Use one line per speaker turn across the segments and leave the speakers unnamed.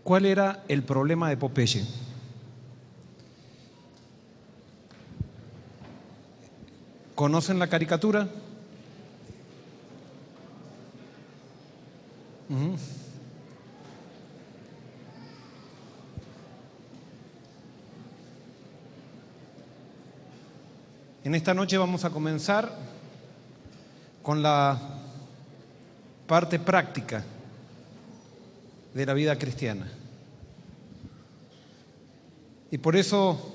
¿Cuál era el problema de Popeye? ¿Conocen la caricatura? En esta noche vamos a comenzar con la parte práctica de la vida cristiana. Y por eso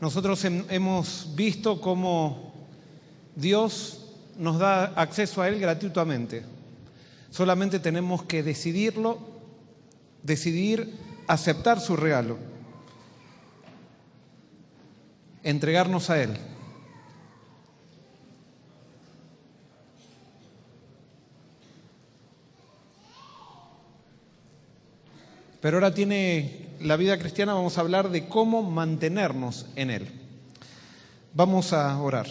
nosotros hemos visto cómo Dios nos da acceso a Él gratuitamente. Solamente tenemos que decidir aceptar su regalo, entregarnos a Él. Pero ahora tiene la vida cristiana, vamos a hablar de cómo mantenernos en Él. Vamos a orar.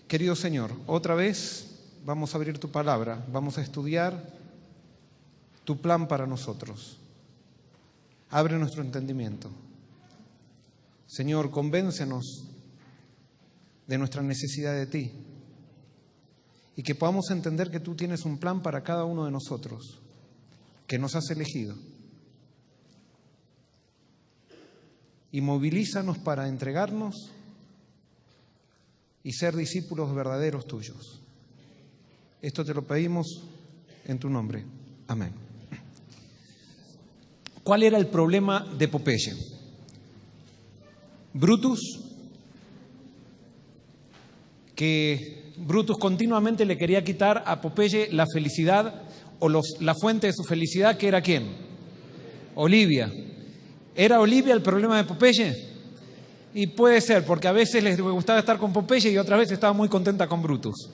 Querido Señor, otra vez vamos a abrir tu palabra, vamos a estudiar tu plan para nosotros. Abre nuestro entendimiento. Señor, convéncenos de nuestra necesidad de ti y que podamos entender que tú tienes un plan para cada uno de nosotros, que nos has elegido. Y movilízanos para entregarnos y ser discípulos verdaderos tuyos. Esto te lo pedimos en tu nombre. Amén. ¿Cuál era el problema de Popeye? Brutus continuamente le quería quitar a Popeye la felicidad o la fuente de su felicidad, que era ¿quién? Olivia. ¿Era Olivia el problema de Popeye? Y puede ser, porque a veces les gustaba estar con Popeye y otras veces estaba muy contenta con Brutus.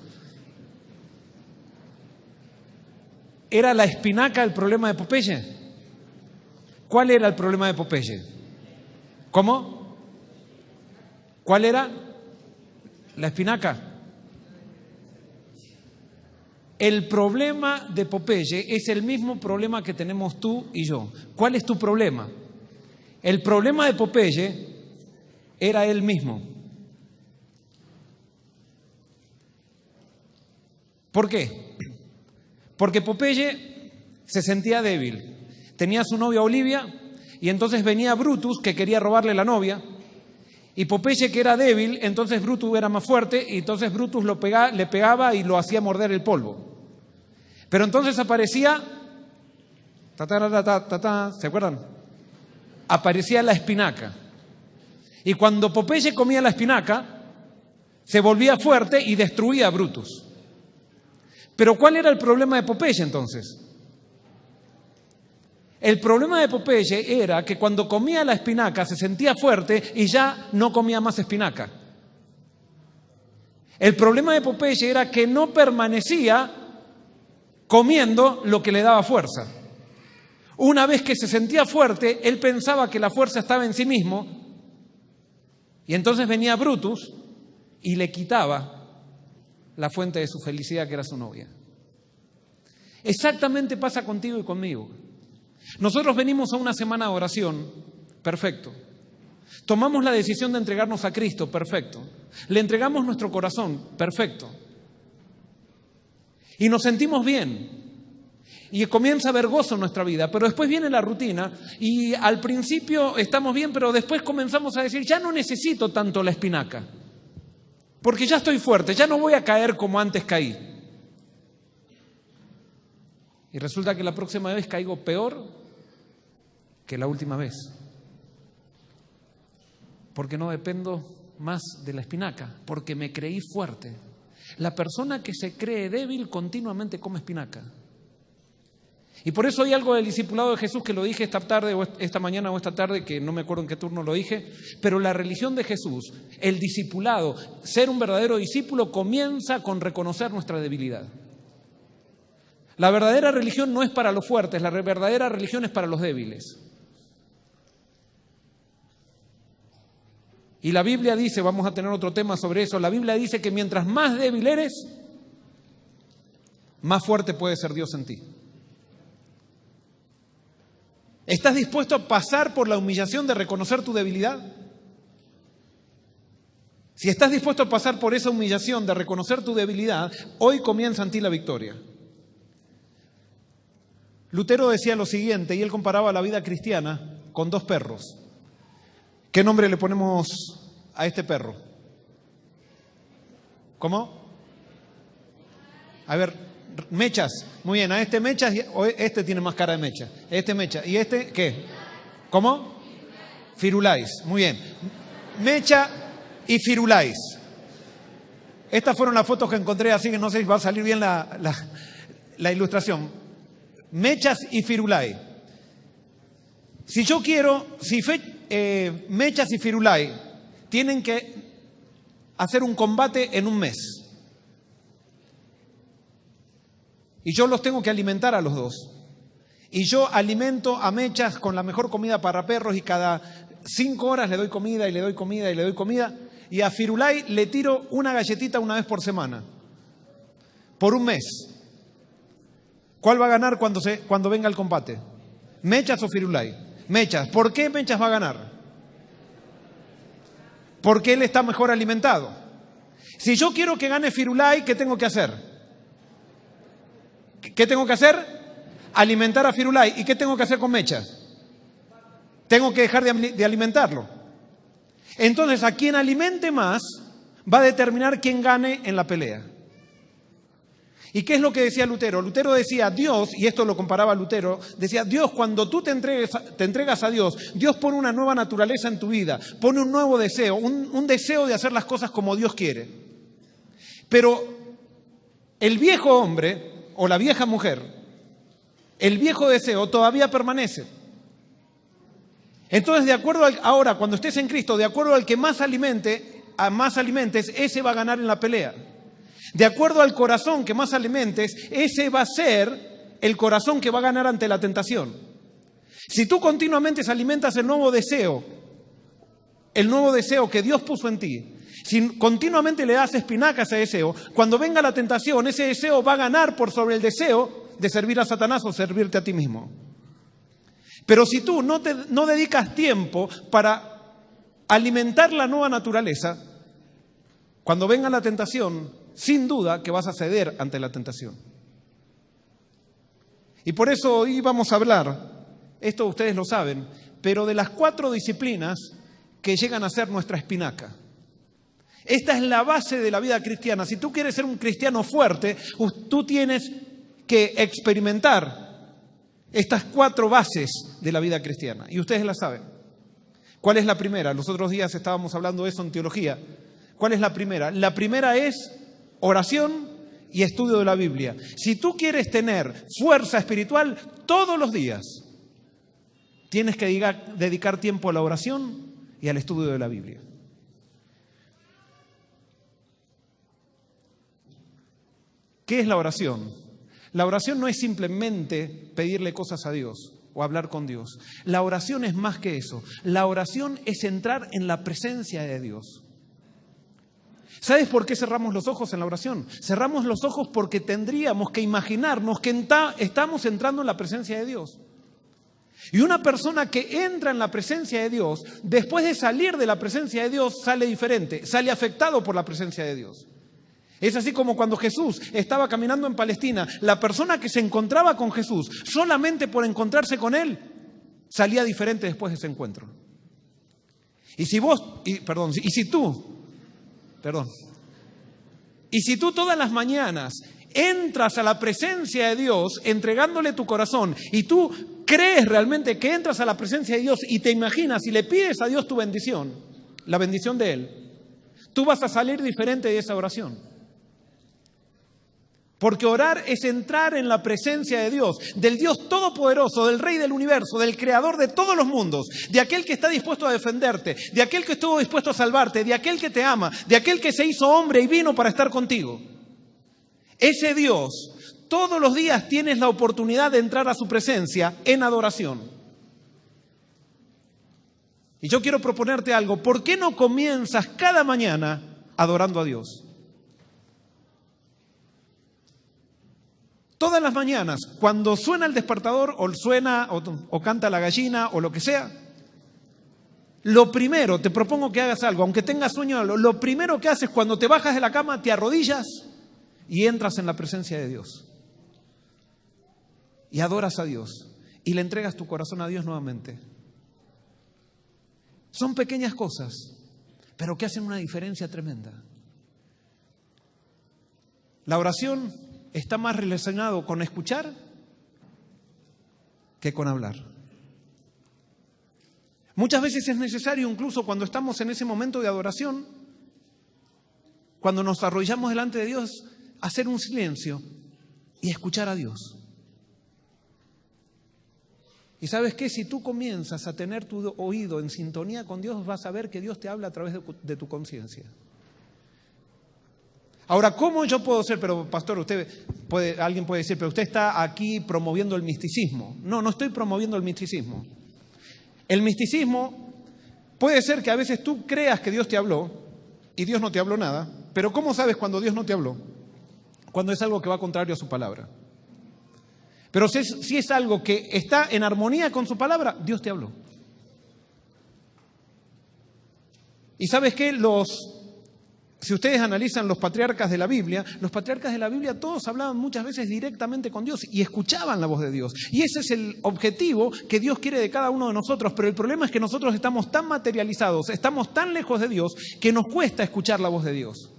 ¿Era la espinaca el problema de Popeye? ¿Cuál era el problema de Popeye? ¿Cómo? ¿Cuál era? La espinaca. El problema de Popeye es el mismo problema que tenemos tú y yo. ¿Cuál es tu problema? El problema de Popeye era él mismo. ¿Por qué? Porque Popeye se sentía débil. Tenía a su novia Olivia y entonces venía Brutus, que quería robarle la novia, y Popeye, que era débil, entonces Brutus era más fuerte y entonces Brutus le pegaba y lo hacía morder el polvo. Pero entonces aparecía, ¿se acuerdan? Aparecía la espinaca. Y cuando Popeye comía la espinaca, se volvía fuerte y destruía a Brutus. Pero ¿cuál era el problema de Popeye entonces? El problema de Popeye era que cuando comía la espinaca se sentía fuerte y ya no comía más espinaca. El problema de Popeye era que no permanecía comiendo lo que le daba fuerza. Una vez que se sentía fuerte, él pensaba que la fuerza estaba en sí mismo y entonces venía Brutus y le quitaba la fuente de su felicidad, que era su novia. Exactamente pasa contigo y conmigo. Nosotros venimos a una semana de oración, perfecto. Tomamos la decisión de entregarnos a Cristo, perfecto. Le entregamos nuestro corazón, perfecto. Y nos sentimos bien. Y comienza a haber gozo en nuestra vida, pero después viene la rutina y al principio estamos bien, pero después comenzamos a decir, ya no necesito tanto la espinaca, porque ya estoy fuerte, ya no voy a caer como antes caí. Y resulta que la próxima vez caigo peor que la última vez, porque no dependo más de la espinaca, porque me creí fuerte. La persona que se cree débil continuamente come espinaca. Y por eso hay algo del discipulado de Jesús que lo dije esta tarde o esta mañana o esta tarde, que no me acuerdo en qué turno lo dije, pero la religión de Jesús, el discipulado, ser un verdadero discípulo comienza con reconocer nuestra debilidad. La verdadera religión no es para los fuertes, la verdadera religión es para los débiles. Y la Biblia dice, vamos a tener otro tema sobre eso, la Biblia dice que mientras más débil eres, más fuerte puede ser Dios en ti. ¿Estás dispuesto a pasar por la humillación de reconocer tu debilidad? Si estás dispuesto a pasar por esa humillación de reconocer tu debilidad, hoy comienza en ti la victoria. Lutero decía lo siguiente, y él comparaba la vida cristiana con dos perros. ¿Qué nombre le ponemos a este perro? ¿Cómo? A ver, mechas. Muy bien, a este mechas, este tiene más cara de mecha. Este mecha. ¿Y este qué? ¿Cómo? Firulais. Muy bien. Mecha y Firulais. Estas fueron las fotos que encontré, así que no sé si va a salir bien la ilustración. Mechas y Firulais. Si yo quiero, Mechas y Firulais tienen que hacer un combate en un mes. Y yo los tengo que alimentar a los dos. Y yo alimento a Mechas con la mejor comida para perros y cada 5 horas le doy comida y le doy comida y le doy comida. Y a Firulais le tiro una galletita una vez por semana. Por un mes. ¿Cuál va a ganar cuando venga el combate? ¿Mechas o Firulais? Mechas. ¿Por qué Mechas va a ganar? Porque él está mejor alimentado. Si yo quiero que gane Firulais, ¿qué tengo que hacer? ¿Qué tengo que hacer? Alimentar a Firulais. ¿Y qué tengo que hacer con Mechas? Tengo que dejar de alimentarlo. Entonces, a quien alimente más va a determinar quién gane en la pelea. ¿Y qué es lo que decía Lutero? Lutero decía, Dios, y esto lo comparaba Lutero, decía, Dios, cuando tú te entregas a Dios, Dios pone una nueva naturaleza en tu vida, pone un nuevo deseo, un deseo de hacer las cosas como Dios quiere. Pero el viejo hombre o la vieja mujer, el viejo deseo todavía permanece. Entonces, de acuerdo ahora, cuando estés en Cristo, de acuerdo al que más alimentes, ese va a ganar en la pelea. De acuerdo al corazón que más alimentes, ese va a ser el corazón que va a ganar ante la tentación. Si tú continuamente alimentas el nuevo deseo que Dios puso en ti, si continuamente le das espinacas a ese deseo, cuando venga la tentación, ese deseo va a ganar por sobre el deseo de servir a Satanás o servirte a ti mismo. Pero si tú no dedicas tiempo para alimentar la nueva naturaleza, cuando venga la tentación, sin duda que vas a ceder ante la tentación. Y por eso hoy vamos a hablar, esto ustedes lo saben, pero de las 4 disciplinas que llegan a ser nuestra espinaca. Esta es la base de la vida cristiana. Si tú quieres ser un cristiano fuerte, tú tienes que experimentar estas 4 bases de la vida cristiana. Y ustedes la saben. ¿Cuál es la primera? Los otros días estábamos hablando de eso en teología. ¿Cuál es la primera? La primera es oración y estudio de la Biblia. Si tú quieres tener fuerza espiritual, todos los días tienes que dedicar tiempo a la oración y al estudio de la Biblia. ¿Qué es la oración? La oración no es simplemente pedirle cosas a Dios o hablar con Dios. La oración es más que eso. La oración es entrar en la presencia de Dios. ¿Sabes por qué cerramos los ojos en la oración? Cerramos los ojos porque tendríamos que imaginarnos que estamos entrando en la presencia de Dios. Y una persona que entra en la presencia de Dios, después de salir de la presencia de Dios, sale diferente, sale afectado por la presencia de Dios. Es así como cuando Jesús estaba caminando en Palestina, la persona que se encontraba con Jesús, solamente por encontrarse con Él, salía diferente después de ese encuentro. Y si tú todas las mañanas entras a la presencia de Dios entregándole tu corazón y tú crees realmente que entras a la presencia de Dios y te imaginas y le pides a Dios tu bendición, la bendición de Él, tú vas a salir diferente de esa oración. Porque orar es entrar en la presencia de Dios, del Dios todopoderoso, del Rey del universo, del Creador de todos los mundos, de aquel que está dispuesto a defenderte, de aquel que estuvo dispuesto a salvarte, de aquel que te ama, de aquel que se hizo hombre y vino para estar contigo. Ese Dios, todos los días tienes la oportunidad de entrar a su presencia en adoración. Y yo quiero proponerte algo, ¿por qué no comienzas cada mañana adorando a Dios? Todas las mañanas, cuando suena el despertador o suena o canta la gallina o lo que sea, lo primero, te propongo que hagas algo, aunque tengas sueño, lo primero que haces cuando te bajas de la cama, te arrodillas y entras en la presencia de Dios. Y adoras a Dios y le entregas tu corazón a Dios nuevamente. Son pequeñas cosas, pero que hacen una diferencia tremenda. La oración está más relacionado con escuchar que con hablar. Muchas veces es necesario, incluso cuando estamos en ese momento de adoración, cuando nos arrodillamos delante de Dios, hacer un silencio y escuchar a Dios. Y ¿sabes qué? Si tú comienzas a tener tu oído en sintonía con Dios, vas a ver que Dios te habla a través de tu conciencia. Ahora, ¿cómo yo puedo ser? Pero pastor, alguien puede decir, pero usted está aquí promoviendo el misticismo. No, no estoy promoviendo el misticismo. El misticismo puede ser que a veces tú creas que Dios te habló y Dios no te habló nada, pero ¿cómo sabes cuando Dios no te habló? Cuando es algo que va contrario a su palabra. Pero si es algo que está en armonía con su palabra, Dios te habló. ¿Y sabes qué? Si ustedes analizan los patriarcas de la Biblia todos hablaban muchas veces directamente con Dios y escuchaban la voz de Dios. Y ese es el objetivo que Dios quiere de cada uno de nosotros, pero el problema es que nosotros estamos tan materializados, estamos tan lejos de Dios, que nos cuesta escuchar la voz de Dios.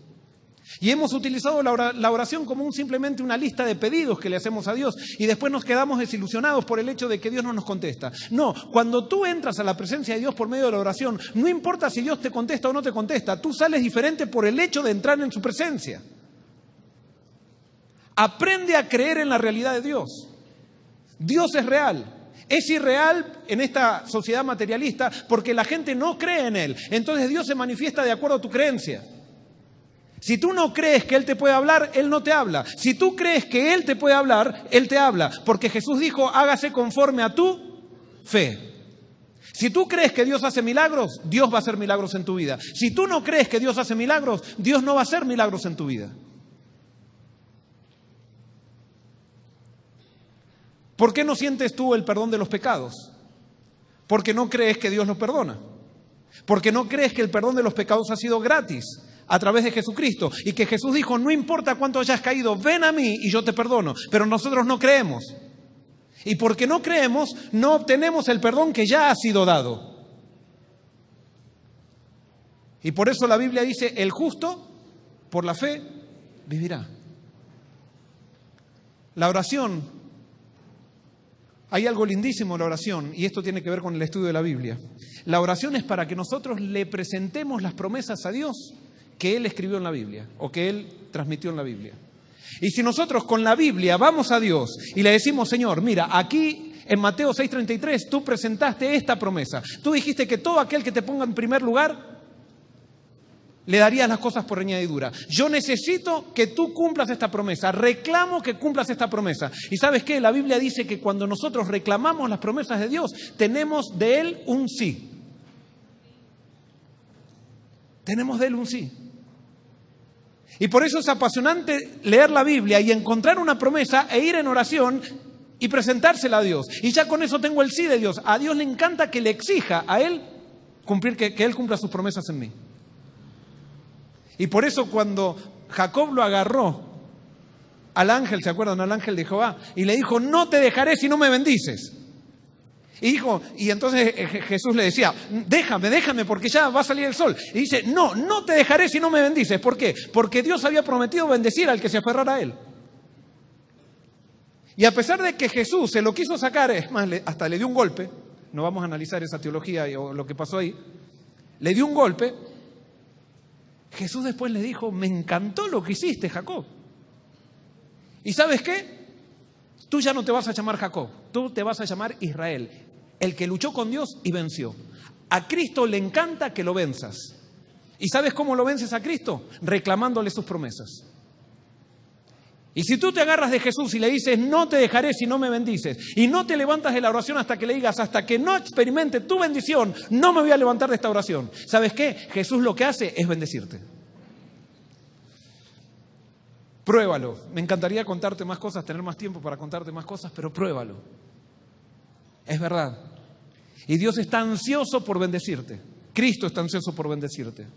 Y hemos utilizado la oración como simplemente una lista de pedidos que le hacemos a Dios y después nos quedamos desilusionados por el hecho de que Dios no nos contesta. No, cuando tú entras a la presencia de Dios por medio de la oración, no importa si Dios te contesta o no te contesta, tú sales diferente por el hecho de entrar en su presencia. Aprende a creer en la realidad de Dios. Dios es real. Es irreal en esta sociedad materialista porque la gente no cree en Él. Entonces Dios se manifiesta de acuerdo a tu creencia. Si tú no crees que Él te puede hablar, Él no te habla. Si tú crees que Él te puede hablar, Él te habla. Porque Jesús dijo, hágase conforme a tu fe. Si tú crees que Dios hace milagros, Dios va a hacer milagros en tu vida. Si tú no crees que Dios hace milagros, Dios no va a hacer milagros en tu vida. ¿Por qué no sientes tú el perdón de los pecados? Porque no crees que Dios los perdona. Porque no crees que el perdón de los pecados ha sido gratis a través de Jesucristo. Y que Jesús dijo, no importa cuánto hayas caído, ven a mí y yo te perdono. Pero nosotros no creemos. Y porque no creemos, no obtenemos el perdón que ya ha sido dado. Y por eso la Biblia dice, el justo por la fe vivirá. La oración, hay algo lindísimo en la oración, y esto tiene que ver con el estudio de la Biblia. La oración es para que nosotros le presentemos las promesas a Dios que Él escribió en la Biblia o que Él transmitió en la Biblia. Y si nosotros con la Biblia vamos a Dios y le decimos, Señor, mira, aquí en Mateo 6:33 tú presentaste esta promesa. Tú dijiste que todo aquel que te ponga en primer lugar le darías las cosas por añadidura. Yo necesito que tú cumplas esta promesa. Reclamo que cumplas esta promesa. ¿Y sabes qué? La Biblia dice que cuando nosotros reclamamos las promesas de Dios, tenemos de Él un sí. Tenemos de Él un sí. Y por eso es apasionante leer la Biblia y encontrar una promesa e ir en oración y presentársela a Dios. Y ya con eso tengo el sí de Dios. A Dios le encanta que le exija a Él cumplir, que Él cumpla sus promesas en mí. Y por eso cuando Jacob lo agarró al ángel, ¿se acuerdan? Al ángel de Jehová, y le dijo, no te dejaré si no me bendices. Y entonces Jesús le decía, déjame, porque ya va a salir el sol. Y dice, no te dejaré si no me bendices. ¿Por qué? Porque Dios había prometido bendecir al que se aferrara a Él. Y a pesar de que Jesús se lo quiso sacar, es más, hasta le dio un golpe, no vamos a analizar esa teología o lo que pasó ahí, le dio un golpe, Jesús después le dijo, me encantó lo que hiciste, Jacob. ¿Y sabes qué? Tú ya no te vas a llamar Jacob, tú te vas a llamar Israel, el que luchó con Dios y venció. A Cristo le encanta que lo venzas. ¿Y sabes cómo lo vences a Cristo? Reclamándole sus promesas. Y si tú te agarras de Jesús y le dices, no te dejaré si no me bendices, y no te levantas de la oración hasta que le digas, hasta que no experimente tu bendición, no me voy a levantar de esta oración. ¿Sabes qué? Jesús lo que hace es bendecirte. Pruébalo. Me encantaría contarte más cosas, tener más tiempo para contarte más cosas, pero pruébalo. Es verdad. Y Dios está ansioso por bendecirte. Cristo está ansioso por bendecirte.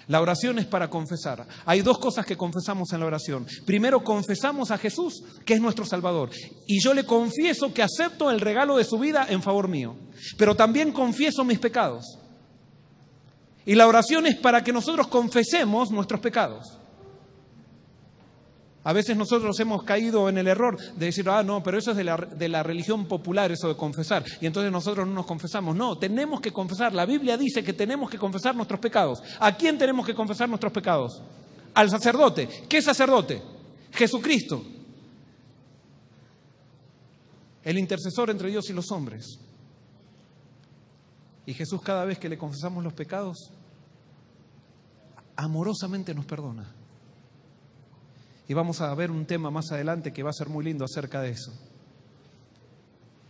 La oración es para confesar. Hay dos cosas que confesamos en la oración. Primero, confesamos a Jesús, que es nuestro Salvador. Y yo le confieso que acepto el regalo de su vida en favor mío. Pero también confieso mis pecados. Y la oración es para que nosotros confesemos nuestros pecados. A veces nosotros hemos caído en el error de decir, no, pero eso es de la religión popular, eso de confesar. Y entonces nosotros no nos confesamos. No, tenemos que confesar. La Biblia dice que tenemos que confesar nuestros pecados. ¿A quién tenemos que confesar nuestros pecados? Al sacerdote. ¿Qué sacerdote? Jesucristo. El intercesor entre Dios y los hombres. Y Jesús, cada vez que le confesamos los pecados, amorosamente nos perdona. Y vamos a ver un tema más adelante que va a ser muy lindo acerca de eso.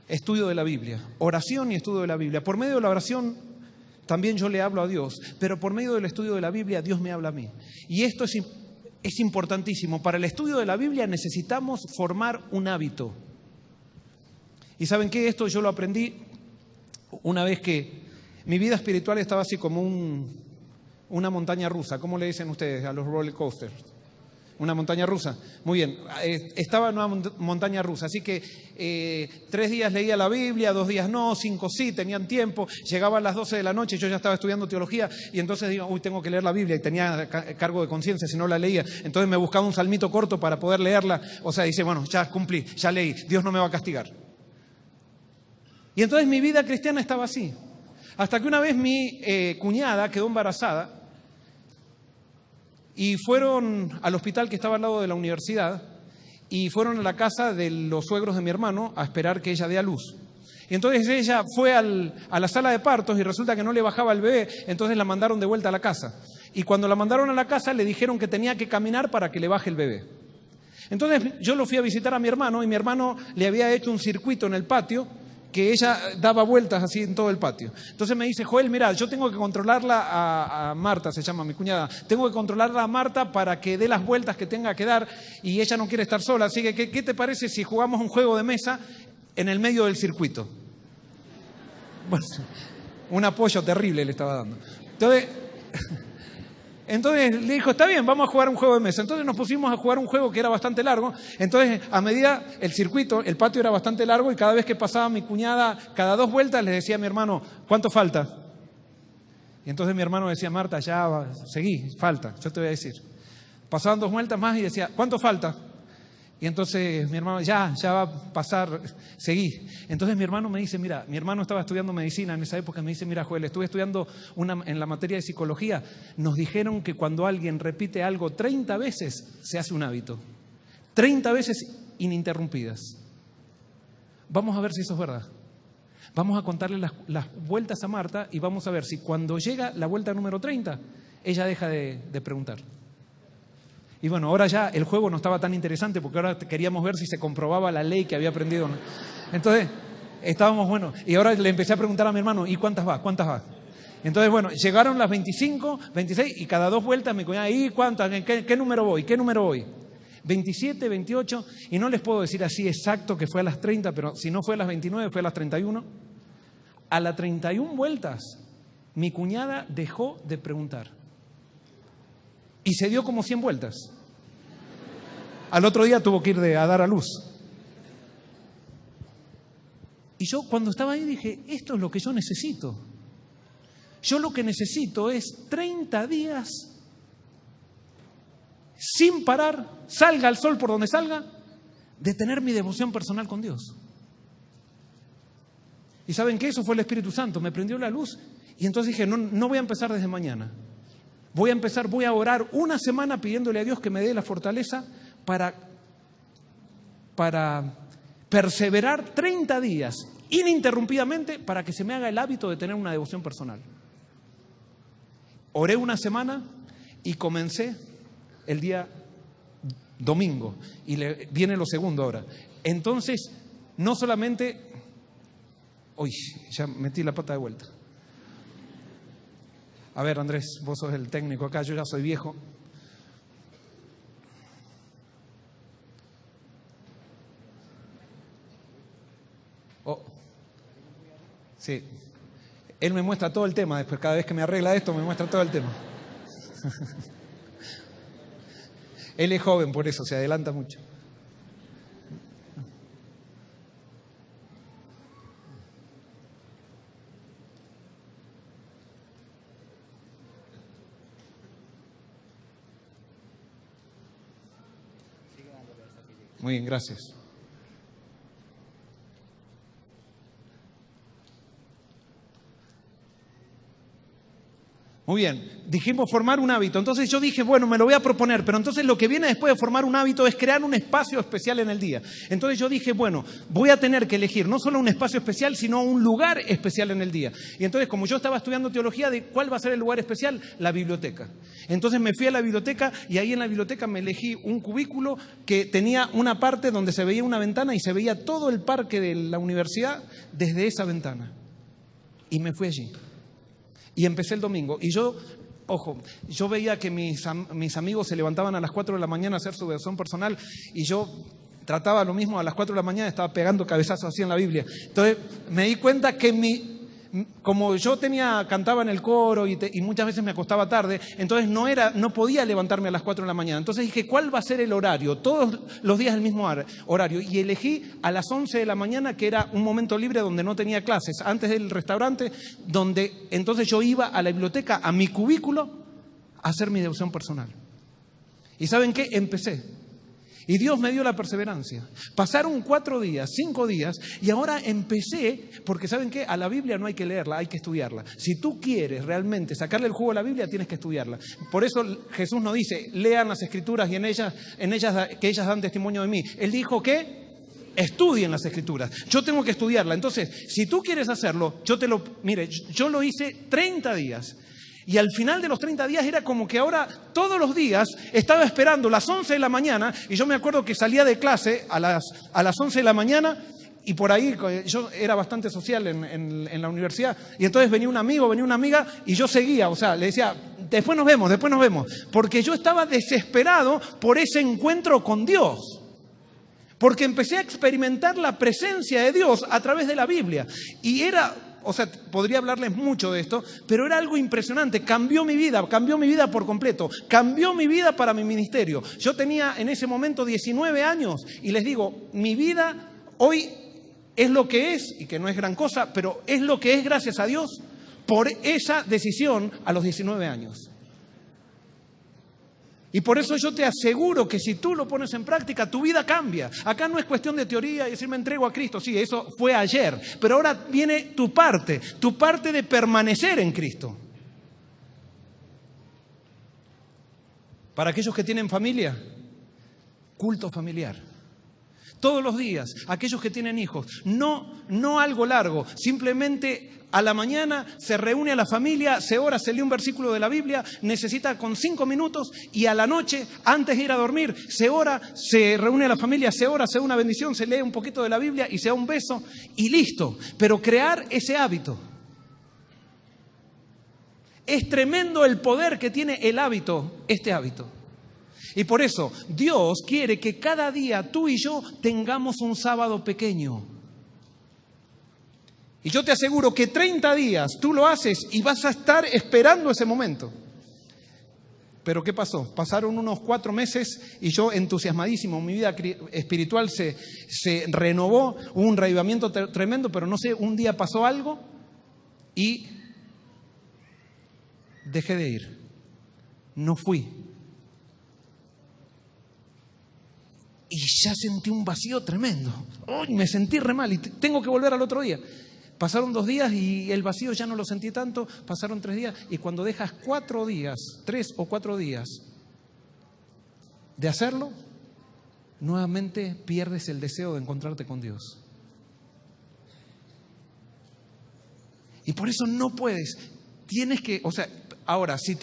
Estudio de la Biblia, oración y estudio de la Biblia. Por medio de la oración también yo le hablo a Dios, pero por medio del estudio de la Biblia Dios me habla a mí. Y esto es importantísimo. Para el estudio de la Biblia necesitamos formar un hábito. ¿Y saben qué? Esto yo lo aprendí una vez que mi vida espiritual estaba así como una montaña rusa. ¿Cómo le dicen ustedes a los roller coasters? Una montaña rusa. Muy bien. Estaba en una montaña rusa. Así que 3 días leía la Biblia, 2 días no, 5 sí, tenían tiempo. Llegaba a las 12 de la noche, yo ya estaba estudiando teología y entonces digo, tengo que leer la Biblia y tenía cargo de conciencia si no la leía. Entonces me buscaba un salmito corto para poder leerla. O sea, dice, bueno, ya cumplí, ya leí, Dios no me va a castigar. Y entonces mi vida cristiana estaba así. Hasta que una vez mi cuñada quedó embarazada. Y fueron al hospital que estaba al lado de la universidad y fueron a la casa de los suegros de mi hermano a esperar que ella dé a luz. Y entonces ella fue a la sala de partos y resulta que no le bajaba el bebé, entonces la mandaron de vuelta a la casa. Y cuando la mandaron a la casa le dijeron que tenía que caminar para que le baje el bebé. Entonces yo lo fui a visitar a mi hermano y mi hermano le había hecho un circuito en el patio que ella daba vueltas así en todo el patio. Entonces me dice, Joel, mira, yo tengo que controlarla a Marta, se llama mi cuñada, tengo que controlarla a Marta para que dé las vueltas que tenga que dar y ella no quiere estar sola, así que ¿qué te parece si jugamos un juego de mesa en el medio del circuito? Bueno, un apoyo terrible le estaba dando. Entonces le dijo, está bien, vamos a jugar un juego de mesa. Entonces nos pusimos a jugar un juego que era bastante largo. Entonces, a medida, el circuito, el patio era bastante largo y cada vez que pasaba mi cuñada, cada 2 vueltas, le decía a mi hermano, ¿cuánto falta? Y entonces mi hermano decía, Marta, ya va, seguí, falta, yo te voy a decir. Pasaban 2 vueltas más y decía, ¿cuánto falta? Y entonces mi hermano, ya va a pasar, seguí. Entonces mi hermano me dice, mira, mi hermano estaba estudiando medicina en esa época, me dice, mira, Joel, estuve estudiando en la materia de psicología, nos dijeron que cuando alguien repite algo 30 veces, se hace un hábito. 30 veces ininterrumpidas. Vamos a ver si eso es verdad. Vamos a contarle las vueltas a Marta y vamos a ver si cuando llega la vuelta número 30, ella deja de preguntar. Y bueno, ahora ya el juego no estaba tan interesante porque ahora queríamos ver si se comprobaba la ley que había aprendido. Entonces, estábamos, bueno, y ahora le empecé a preguntar a mi hermano, ¿y cuántas va? ¿Cuántas va? Entonces, bueno, llegaron las 25, 26 y cada 2 vueltas me cuñaba, ¿y cuántas? ¿Qué número voy? ¿Qué número voy? 27, 28, y no les puedo decir así exacto que fue a las 30, pero si no fue a las 29, fue a las 31. A las 31 vueltas, mi cuñada dejó de preguntar. Y se dio como 100 vueltas. Al otro día tuvo que ir a dar a luz. Y yo cuando estaba ahí dije, esto es lo que yo necesito. Yo lo que necesito es 30 días sin parar, salga el sol por donde salga, de tener mi devoción personal con Dios. Y ¿saben qué? Eso fue el Espíritu Santo, me prendió la luz. Y entonces dije, no voy a empezar desde mañana. Voy a orar una semana pidiéndole a Dios que me dé la fortaleza para perseverar 30 días ininterrumpidamente para que se me haga el hábito de tener una devoción personal. Oré una semana y comencé el día domingo y viene lo segundo ahora. Entonces, no solamente... Uy, ya metí la pata de vuelta. A ver, Andrés, vos sos el técnico acá, yo ya soy viejo. Oh, sí. Él me muestra todo el tema después. Cada vez que me arregla esto, me muestra todo el tema. Él es joven, por eso se adelanta mucho. Muy bien, gracias. Muy bien, dijimos formar un hábito. Entonces yo dije, bueno, me lo voy a proponer, pero entonces lo que viene después de formar un hábito es crear un espacio especial en el día. Entonces yo dije, bueno, voy a tener que elegir no solo un espacio especial, sino un lugar especial en el día. Y entonces, como yo estaba estudiando teología, ¿de cuál va a ser el lugar especial? La biblioteca. Entonces me fui a la biblioteca y ahí en la biblioteca me elegí un cubículo que tenía una parte donde se veía una ventana y se veía todo el parque de la universidad desde esa ventana. Y me fui allí. Y empecé el domingo. Y yo, ojo, yo veía que mis amigos se levantaban a las 4 de la mañana a hacer su devoción personal y yo trataba lo mismo a las 4 de la mañana, estaba pegando cabezazos así en la Biblia. Entonces me di cuenta que como yo cantaba en el coro y muchas veces me acostaba tarde, entonces no podía levantarme a las 4 de la mañana. Entonces dije, ¿cuál va a ser el horario? Todos los días el mismo horario. Y elegí a las 11 de la mañana, que era un momento libre donde no tenía clases, antes del restaurante, donde entonces yo iba a la biblioteca, a mi cubículo, a hacer mi devoción personal. ¿Y saben qué? Empecé. Y Dios me dio la perseverancia. Pasaron 4 días, 5 días, y ahora empecé, porque ¿saben qué? A la Biblia no hay que leerla, hay que estudiarla. Si tú quieres realmente sacarle el jugo a la Biblia, tienes que estudiarla. Por eso Jesús nos dice, lean las Escrituras y en ellas que ellas dan testimonio de mí. Él dijo que estudien las Escrituras. Yo tengo que estudiarla. Entonces, si tú quieres hacerlo, mire, yo lo hice 30 días. Y al final de los 30 días era como que ahora todos los días estaba esperando las 11 de la mañana y yo me acuerdo que salía de clase a las 11 de la mañana y por ahí yo era bastante social en la universidad y entonces venía un amigo, venía una amiga y yo seguía, o sea, le decía, después nos vemos, porque yo estaba desesperado por ese encuentro con Dios. Porque empecé a experimentar la presencia de Dios a través de la Biblia y podría hablarles mucho de esto, pero era algo impresionante. Cambió mi vida por completo. Cambió mi vida para mi ministerio. Yo tenía en ese momento 19 años y les digo, mi vida hoy es lo que es, y que no es gran cosa, pero es lo que es gracias a Dios por esa decisión a los 19 años. Y por eso yo te aseguro que si tú lo pones en práctica, tu vida cambia. Acá no es cuestión de teoría y decir me entrego a Cristo. Sí, eso fue ayer. Pero ahora viene tu parte de permanecer en Cristo. Para aquellos que tienen familia, culto familiar. Todos los días, aquellos que tienen hijos, no algo largo, simplemente a la mañana se reúne a la familia, se ora, se lee un versículo de la Biblia, necesita con 5 minutos y a la noche, antes de ir a dormir, se ora, se reúne a la familia, se ora, se da una bendición, se lee un poquito de la Biblia y se da un beso y listo. Pero crear ese hábito. Es tremendo el poder que tiene este hábito. Y por eso Dios quiere que cada día tú y yo tengamos un sábado pequeño. Y yo te aseguro que 30 días tú lo haces y vas a estar esperando ese momento. Pero ¿qué pasó? Pasaron unos 4 meses y yo entusiasmadísimo, mi vida espiritual se renovó, hubo un reavivamiento tremendo, pero no sé, un día pasó algo y dejé de ir. No fui. Y ya sentí un vacío tremendo. ¡Uy! Me sentí re mal y tengo que volver al otro día. Pasaron 2 días y el vacío ya no lo sentí tanto. Pasaron 3 días y cuando dejas 4 días, 3 o 4 días de hacerlo, nuevamente pierdes el deseo de encontrarte con Dios. Y por eso no puedes. Tienes que, ahora, si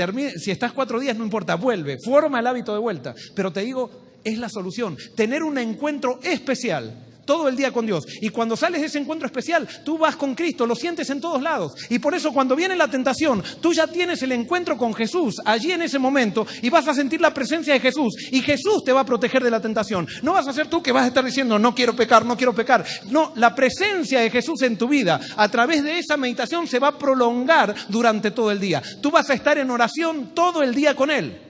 estás 4 días, no importa, vuelve, forma el hábito de vuelta. Pero te digo, es la solución. Tener un encuentro especial todo el día con Dios. Y cuando sales de ese encuentro especial, tú vas con Cristo, lo sientes en todos lados. Y por eso cuando viene la tentación, tú ya tienes el encuentro con Jesús allí en ese momento y vas a sentir la presencia de Jesús. Y Jesús te va a proteger de la tentación. No vas a ser tú que vas a estar diciendo, no quiero pecar, no quiero pecar. No, la presencia de Jesús en tu vida, a través de esa meditación, se va a prolongar durante todo el día. Tú vas a estar en oración todo el día con Él.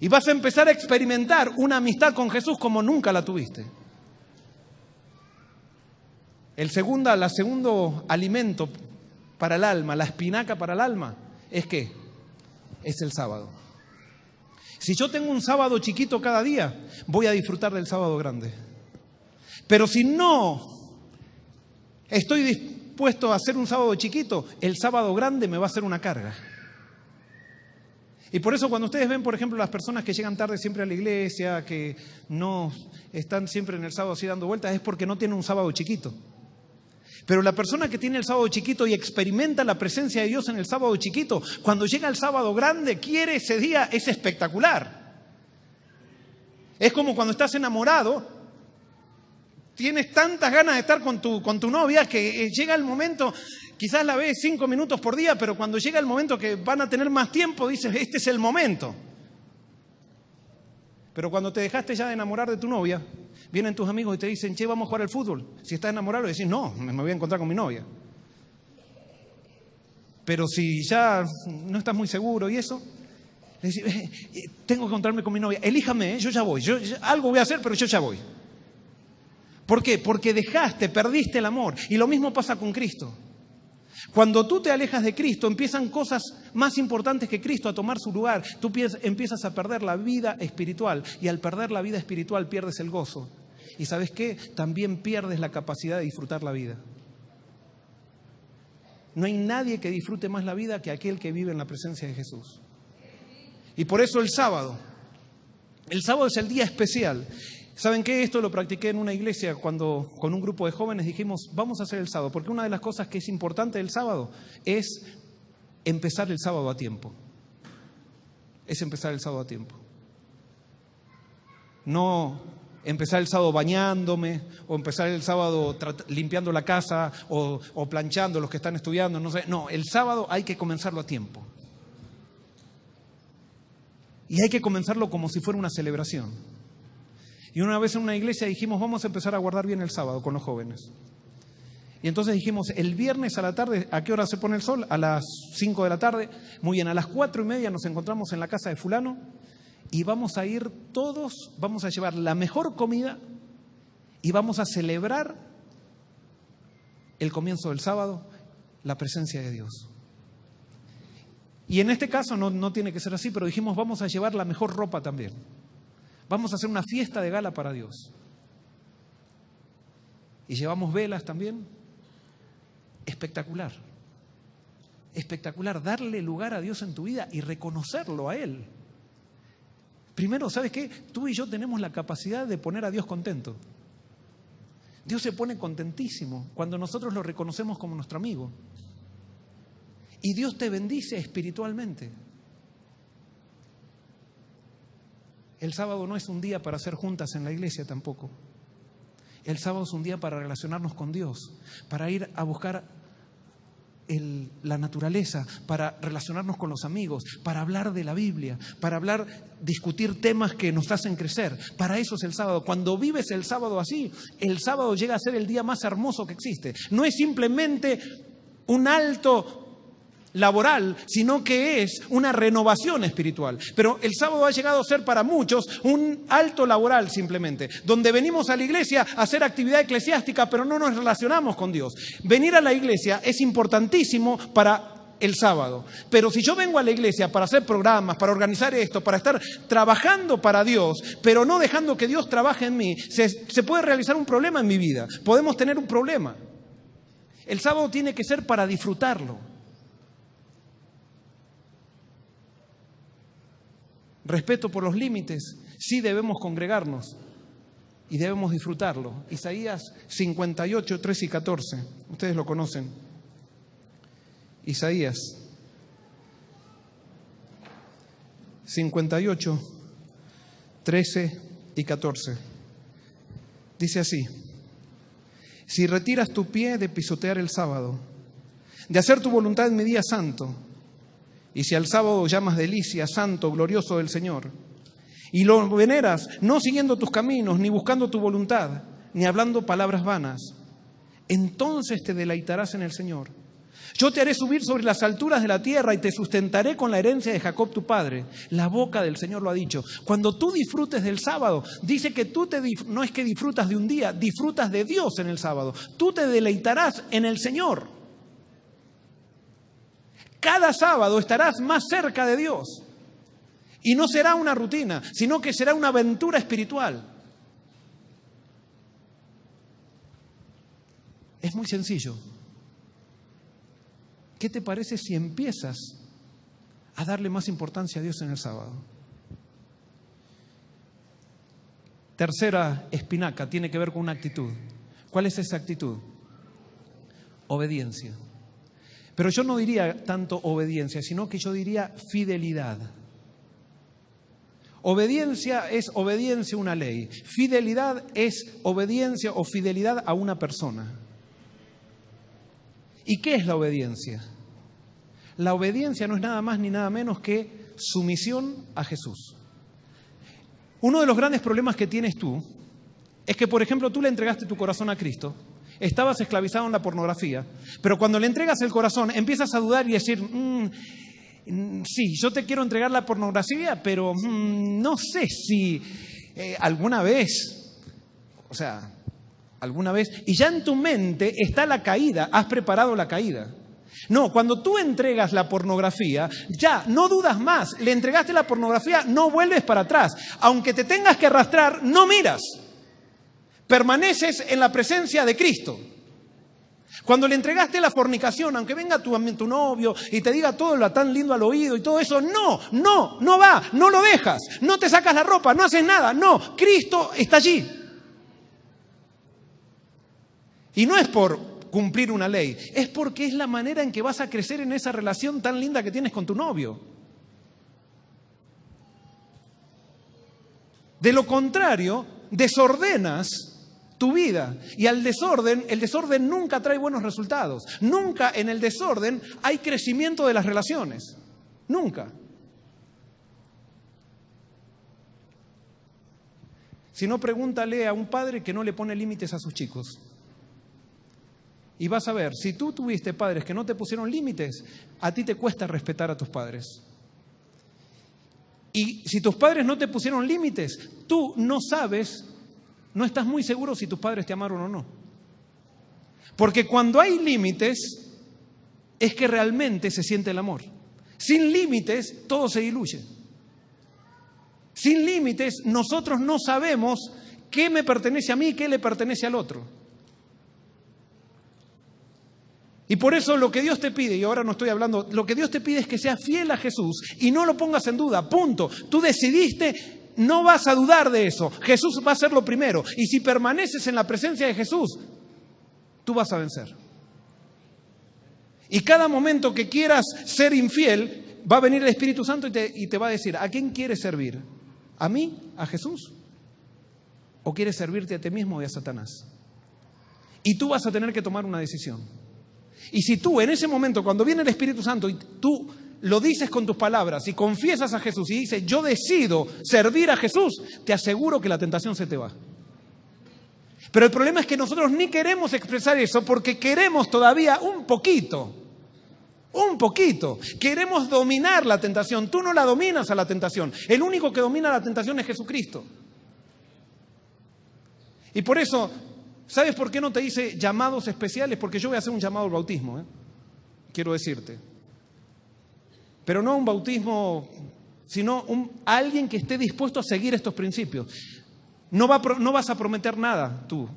Y vas a empezar a experimentar una amistad con Jesús como nunca la tuviste. El segundo alimento para el alma, la espinaca para el alma, ¿es qué? Es el sábado. Si yo tengo un sábado chiquito cada día, voy a disfrutar del sábado grande. Pero si no estoy dispuesto a hacer un sábado chiquito, el sábado grande me va a ser una carga. Y por eso cuando ustedes ven, por ejemplo, las personas que llegan tarde siempre a la iglesia, que no están siempre en el sábado así dando vueltas, es porque no tienen un sábado chiquito. Pero la persona que tiene el sábado chiquito y experimenta la presencia de Dios en el sábado chiquito, cuando llega el sábado grande, quiere ese día, es espectacular. Es como cuando estás enamorado, tienes tantas ganas de estar con tu novia que llega el momento... Quizás la ves 5 minutos por día, pero cuando llega el momento que van a tener más tiempo, dices, este es el momento. Pero cuando te dejaste ya de enamorar de tu novia, vienen tus amigos y te dicen, che, vamos a jugar al fútbol. Si estás enamorado, le decís, no, me voy a encontrar con mi novia. Pero si ya no estás muy seguro y eso, le decís, tengo que encontrarme con mi novia. Elíjame, yo ya voy. Algo voy a hacer, pero yo ya voy. ¿Por qué? Porque perdiste el amor. Y lo mismo pasa con Cristo. Cuando tú te alejas de Cristo, empiezan cosas más importantes que Cristo a tomar su lugar. Tú empiezas a perder la vida espiritual y al perder la vida espiritual pierdes el gozo. ¿Y sabes qué? También pierdes la capacidad de disfrutar la vida. No hay nadie que disfrute más la vida que aquel que vive en la presencia de Jesús. Y por eso el sábado es el día especial. ¿Saben qué? Esto lo practiqué en una iglesia cuando con un grupo de jóvenes dijimos, vamos a hacer el sábado, porque una de las cosas que es importante del sábado es empezar el sábado a tiempo. Es empezar el sábado a tiempo. No empezar el sábado bañándome, o empezar el sábado limpiando la casa, o planchando los que están estudiando, no sé. No, el sábado hay que comenzarlo a tiempo. Y hay que comenzarlo como si fuera una celebración. Y una vez en una iglesia dijimos, vamos a empezar a guardar bien el sábado con los jóvenes. Y entonces dijimos, el viernes a la tarde, ¿a qué hora se pone el sol? A las 5 de la tarde. Muy bien, a las 4:30 nos encontramos en la casa de fulano y vamos a ir todos, vamos a llevar la mejor comida y vamos a celebrar el comienzo del sábado, la presencia de Dios. Y en este caso no tiene que ser así, pero dijimos, vamos a llevar la mejor ropa también. Vamos a hacer una fiesta de gala para Dios. Y llevamos velas también. Espectacular. Espectacular darle lugar a Dios en tu vida y reconocerlo a Él. Primero, ¿sabes qué? Tú y yo tenemos la capacidad de poner a Dios contento. Dios se pone contentísimo cuando nosotros lo reconocemos como nuestro amigo. Y Dios te bendice espiritualmente. El sábado no es un día para hacer juntas en la iglesia tampoco. El sábado es un día para relacionarnos con Dios, para ir a buscar la naturaleza, para relacionarnos con los amigos, para hablar de la Biblia, para discutir temas que nos hacen crecer. Para eso es el sábado. Cuando vives el sábado así, el sábado llega a ser el día más hermoso que existe. No es simplemente un alto laboral, sino que es una renovación espiritual. Pero el sábado ha llegado a ser para muchos un alto laboral simplemente, donde venimos a la iglesia a hacer actividad eclesiástica, pero no nos relacionamos con Dios. Venir a la iglesia es importantísimo para el sábado, pero si yo vengo a la iglesia para hacer programas, para organizar esto, para estar trabajando para Dios, pero no dejando que Dios trabaje en mí, se puede realizar un problema en mi vida. Podemos tener un problema. El sábado tiene que ser para disfrutarlo. Respeto por los límites, sí debemos congregarnos y debemos disfrutarlo. Isaías 58, 3 y 14, ustedes lo conocen. Isaías 58, 13 y 14. Dice así: si retiras tu pie de pisotear el sábado, de hacer tu voluntad en mi día santo, y si al sábado llamas delicia, santo, glorioso del Señor, y lo veneras, no siguiendo tus caminos, ni buscando tu voluntad, ni hablando palabras vanas, entonces te deleitarás en el Señor. Yo te haré subir sobre las alturas de la tierra y te sustentaré con la herencia de Jacob tu padre. La boca del Señor lo ha dicho. Cuando tú disfrutes del sábado, dice que no es que disfrutas de un día, disfrutas de Dios en el sábado. Tú te deleitarás en el Señor. Cada sábado estarás más cerca de Dios. Y no será una rutina, sino que será una aventura espiritual. Es muy sencillo. ¿Qué te parece si empiezas a darle más importancia a Dios en el sábado? Tercera espinaca tiene que ver con una actitud. ¿Cuál es esa actitud? Obediencia. Pero yo no diría tanto obediencia, sino que yo diría fidelidad. Obediencia es obediencia a una ley. Fidelidad es obediencia o fidelidad a una persona. ¿Y qué es la obediencia? La obediencia no es nada más ni nada menos que sumisión a Jesús. Uno de los grandes problemas que tienes tú es que, por ejemplo, tú le entregaste tu corazón a Cristo, estabas esclavizado en la pornografía, pero cuando le entregas el corazón empiezas a dudar y decir, sí, yo te quiero entregar la pornografía, pero no sé si alguna vez, y ya en tu mente está la caída, has preparado la caída. No, cuando tú entregas la pornografía, ya no dudas más, le entregaste la pornografía, no vuelves para atrás. Aunque te tengas que arrastrar, no miras. Permaneces en la presencia de Cristo. Cuando le entregaste la fornicación, aunque venga tu novio y te diga todo lo tan lindo al oído y todo eso, no va, no lo dejas, no te sacas la ropa, no haces nada, no, Cristo está allí. Y no es por cumplir una ley, es porque es la manera en que vas a crecer en esa relación tan linda que tienes con tu novio. De lo contrario, desordenas tu vida. Y el desorden nunca trae buenos resultados. Nunca en el desorden hay crecimiento de las relaciones. Nunca. Si no, pregúntale a un padre que no le pone límites a sus chicos. Y vas a ver, si tú tuviste padres que no te pusieron límites, a ti te cuesta respetar a tus padres. Y si tus padres no te pusieron límites, tú no sabes, no estás muy seguro si tus padres te amaron o no. Porque cuando hay límites, es que realmente se siente el amor. Sin límites, todo se diluye. Sin límites, nosotros no sabemos qué me pertenece a mí y qué le pertenece al otro. Y por eso lo que Dios te pide, y ahora no estoy hablando, lo que Dios te pide es que seas fiel a Jesús y no lo pongas en duda, punto. Tú decidiste, no vas a dudar de eso. Jesús va a ser lo primero. Y si permaneces en la presencia de Jesús, tú vas a vencer. Y cada momento que quieras ser infiel, va a venir el Espíritu Santo y te va a decir, ¿a quién quieres servir? ¿A mí? ¿A Jesús? ¿O quieres servirte a ti mismo y a Satanás? Y tú vas a tener que tomar una decisión. Y si tú en ese momento, cuando viene el Espíritu Santo y tú lo dices con tus palabras y confiesas a Jesús y dices, yo decido servir a Jesús, te aseguro que la tentación se te va. Pero el problema es que nosotros ni queremos expresar eso porque queremos todavía un poquito. Queremos dominar la tentación. Tú no la dominas a la tentación. El único que domina la tentación es Jesucristo. Y por eso, ¿sabes por qué no te hice llamados especiales? Porque yo voy a hacer un llamado al bautismo, quiero decirte. Pero no un bautismo, sino alguien que esté dispuesto a seguir estos principios. No vas a prometer nada tú,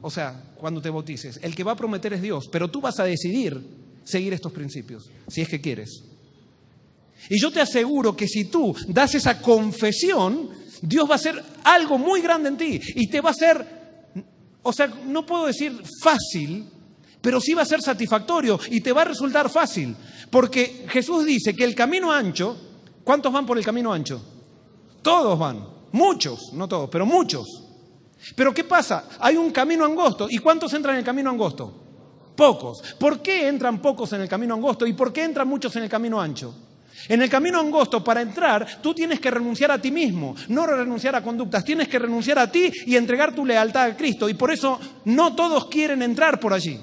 cuando te bautices. El que va a prometer es Dios, pero tú vas a decidir seguir estos principios, si es que quieres. Y yo te aseguro que si tú das esa confesión, Dios va a hacer algo muy grande en ti y te va a hacer... no puedo decir fácil, pero sí va a ser satisfactorio y te va a resultar fácil. Porque Jesús dice que el camino ancho, ¿cuántos van por el camino ancho? Todos van, muchos, no todos, pero muchos. Pero ¿qué pasa? Hay un camino angosto. ¿Y cuántos entran en el camino angosto? Pocos. ¿Por qué entran pocos en el camino angosto? ¿Y por qué entran muchos en el camino ancho? En el camino angosto, para entrar, tú tienes que renunciar a ti mismo, no renunciar a conductas. Tienes que renunciar a ti y entregar tu lealtad a Cristo. Y por eso no todos quieren entrar por allí.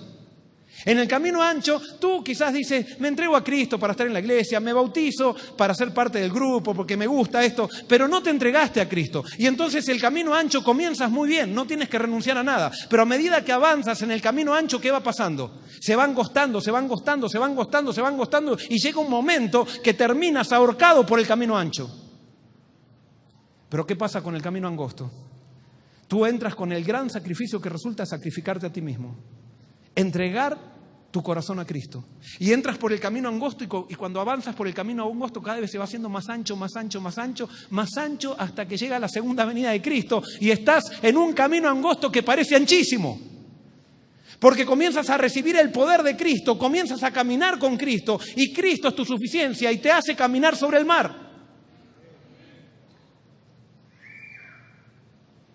En el camino ancho, tú quizás dices, me entrego a Cristo para estar en la iglesia, me bautizo para ser parte del grupo, porque me gusta esto, pero no te entregaste a Cristo. Y entonces el camino ancho comienzas muy bien, no tienes que renunciar a nada. Pero a medida que avanzas en el camino ancho, ¿qué va pasando? Se van angostando, se van angostando, se van angostando, se van angostando, y llega un momento que terminas ahorcado por el camino ancho. Pero ¿qué pasa con el camino angosto? Tú entras con el gran sacrificio que resulta sacrificarte a ti mismo. Entregar tu corazón a Cristo. Y entras por el camino angosto y cuando avanzas por el camino angosto cada vez se va haciendo más ancho, más ancho, más ancho, más ancho hasta que llega la segunda venida de Cristo y estás en un camino angosto que parece anchísimo. Porque comienzas a recibir el poder de Cristo, comienzas a caminar con Cristo y Cristo es tu suficiencia y te hace caminar sobre el mar.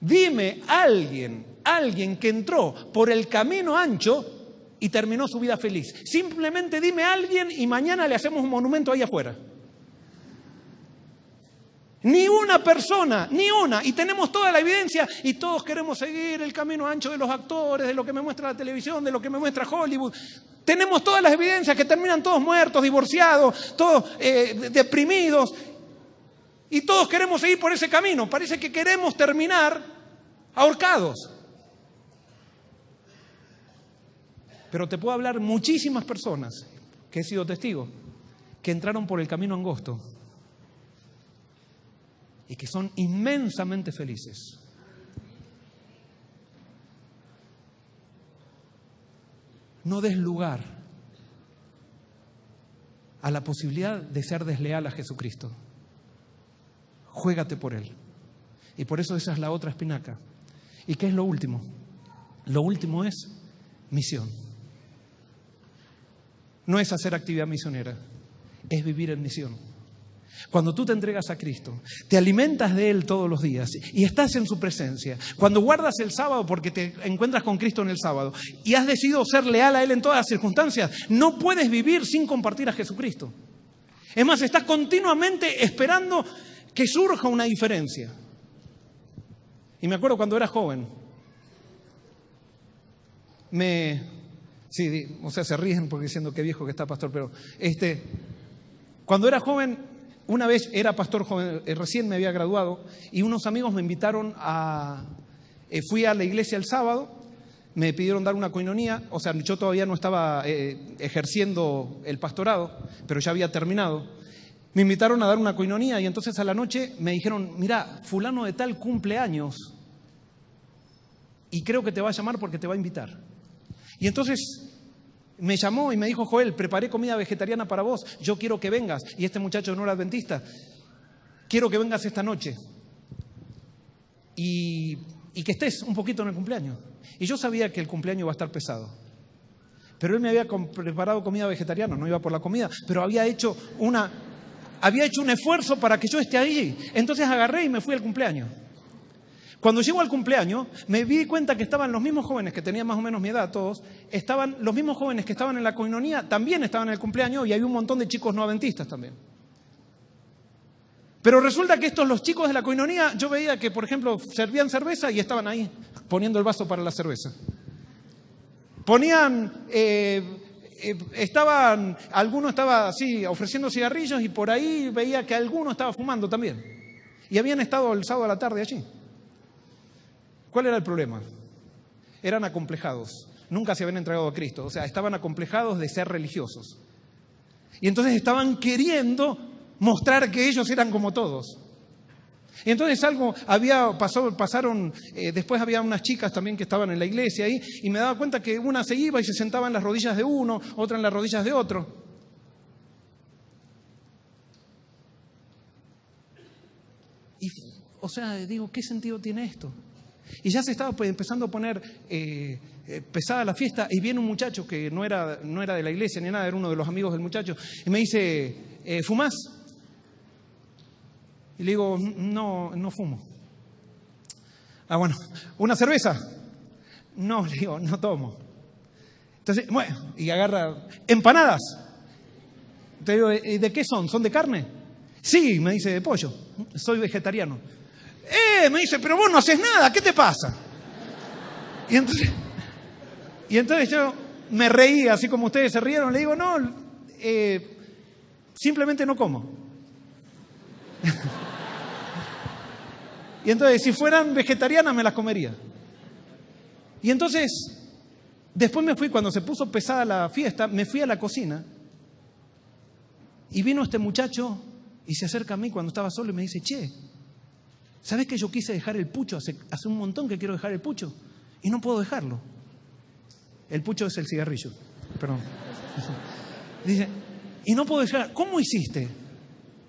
Dime alguien que entró por el camino ancho y terminó su vida feliz. Simplemente dime a alguien y mañana le hacemos un monumento ahí afuera. Ni una persona, ni una. Y tenemos toda la evidencia y todos queremos seguir el camino ancho de los actores, de lo que me muestra la televisión, de lo que me muestra Hollywood. Tenemos todas las evidencias que terminan todos muertos, divorciados, todos deprimidos. Y todos queremos seguir por ese camino. Parece que queremos terminar ahorcados. Pero te puedo hablar muchísimas personas, que he sido testigo, que entraron por el camino angosto y que son inmensamente felices. No des lugar a la posibilidad de ser desleal a Jesucristo. Juégate por Él. Y por eso esa es la otra espinaca. ¿Y qué es lo último? Lo último es misión. No es hacer actividad misionera, es vivir en misión. Cuando tú te entregas a Cristo, te alimentas de Él todos los días y estás en su presencia. Cuando guardas el sábado porque te encuentras con Cristo en el sábado y has decidido ser leal a Él en todas las circunstancias, no puedes vivir sin compartir a Jesucristo. Es más, estás continuamente esperando que surja una diferencia. Y me acuerdo cuando era joven, sí, o sea, se ríen porque diciendo qué viejo que está, pastor, pero cuando era joven, una vez era pastor joven, recién me había graduado, y unos amigos me invitaron fui a la iglesia el sábado, me pidieron dar una coinonía, o sea, yo todavía no estaba ejerciendo el pastorado, pero ya había terminado. Me invitaron a dar una coinonía y entonces a la noche me dijeron, mira, fulano de tal cumple años y creo que te va a llamar porque te va a invitar. Y entonces me llamó y me dijo, Joel, preparé comida vegetariana para vos, yo quiero que vengas. Y este muchacho no era adventista, quiero que vengas esta noche y que estés un poquito en el cumpleaños. Y yo sabía que el cumpleaños iba a estar pesado. Pero él me había preparado comida vegetariana, no iba por la comida, pero había hecho un esfuerzo para que yo esté allí. Entonces agarré y me fui al cumpleaños. Cuando llego al cumpleaños, me di cuenta que estaban los mismos jóvenes que tenían más o menos mi edad, todos, estaban los mismos jóvenes que estaban en la coinonía, también estaban en el cumpleaños y había un montón de chicos no adventistas también. Pero resulta que los chicos de la coinonía, yo veía que, por ejemplo, servían cerveza y estaban ahí poniendo el vaso para la cerveza. Alguno estaba así ofreciendo cigarrillos y por ahí veía que alguno estaba fumando también. Y habían estado el sábado a la tarde allí. ¿Cuál era el problema? Eran acomplejados. Nunca se habían entregado a Cristo. O sea, estaban acomplejados de ser religiosos. Y entonces estaban queriendo mostrar que ellos eran como todos. Y entonces después había unas chicas también que estaban en la iglesia ahí, y me daba cuenta que una se iba y se sentaba en las rodillas de uno, otra en las rodillas de otro. Y, o sea, digo, ¿qué sentido tiene esto? Y ya se estaba empezando a poner pesada la fiesta, y viene un muchacho que no era de la iglesia ni nada, era uno de los amigos del muchacho, y me dice, ¿fumás? Y le digo, no fumo. Ah, bueno, ¿una cerveza? No, le digo, no tomo. Entonces, bueno, y agarra, ¿empanadas? Te digo, ¿de qué son? ¿Son de carne? Sí, me dice, de pollo. Soy vegetariano. Me dice, pero vos no haces nada, ¿qué te pasa? Y entonces yo me reí, así como ustedes se rieron, le digo, no, simplemente no como. Y entonces, si fueran vegetarianas, me las comería. Y entonces, después me fui, cuando se puso pesada la fiesta, me fui a la cocina y vino este muchacho y se acerca a mí cuando estaba solo y me dice, che, ¿sabes que yo quise dejar el pucho? Hace un montón que quiero dejar el pucho y no puedo dejarlo. El pucho es el cigarrillo, perdón. Dice, y no puedo dejar. ¿Cómo hiciste?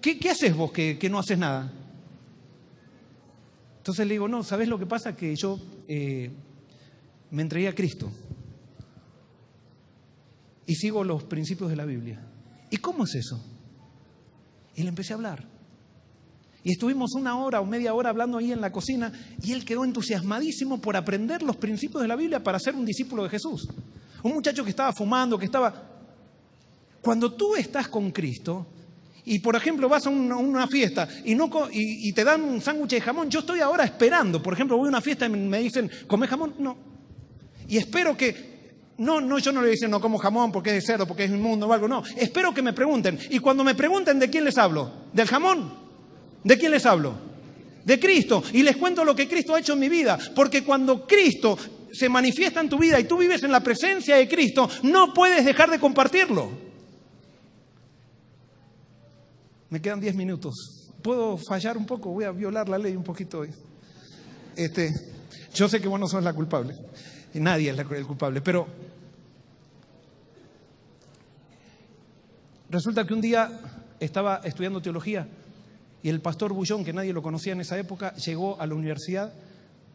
¿Qué haces vos que no haces nada? Entonces le digo, no, ¿sabés lo que pasa? Que yo me entregué a Cristo y sigo los principios de la Biblia. ¿Y cómo es eso? Y le empecé a hablar. Y estuvimos 1 hora o media hora hablando ahí en la cocina y él quedó entusiasmadísimo por aprender los principios de la Biblia para ser un discípulo de Jesús. Un muchacho que estaba fumando, que estaba... Cuando tú estás con Cristo y, por ejemplo, vas a una fiesta y te dan un sándwich de jamón, yo estoy ahora esperando. Por ejemplo, voy a una fiesta y me dicen, ¿comés jamón? No. Y espero que... No, yo no le dicen no como jamón porque es de cerdo, porque es inmundo o algo, no. Espero que me pregunten. Y cuando me pregunten, ¿de quién les hablo? ¿Del jamón? ¿De quién les hablo? De Cristo. Y les cuento lo que Cristo ha hecho en mi vida. Porque cuando Cristo se manifiesta en tu vida y tú vives en la presencia de Cristo, no puedes dejar de compartirlo. Me quedan 10 minutos. ¿Puedo fallar un poco? Voy a violar la ley un poquito hoy. Yo sé que vos no sos la culpable. Y nadie es el culpable. Pero resulta que un día estaba estudiando teología y el pastor Bullón, que nadie lo conocía en esa época, llegó a la universidad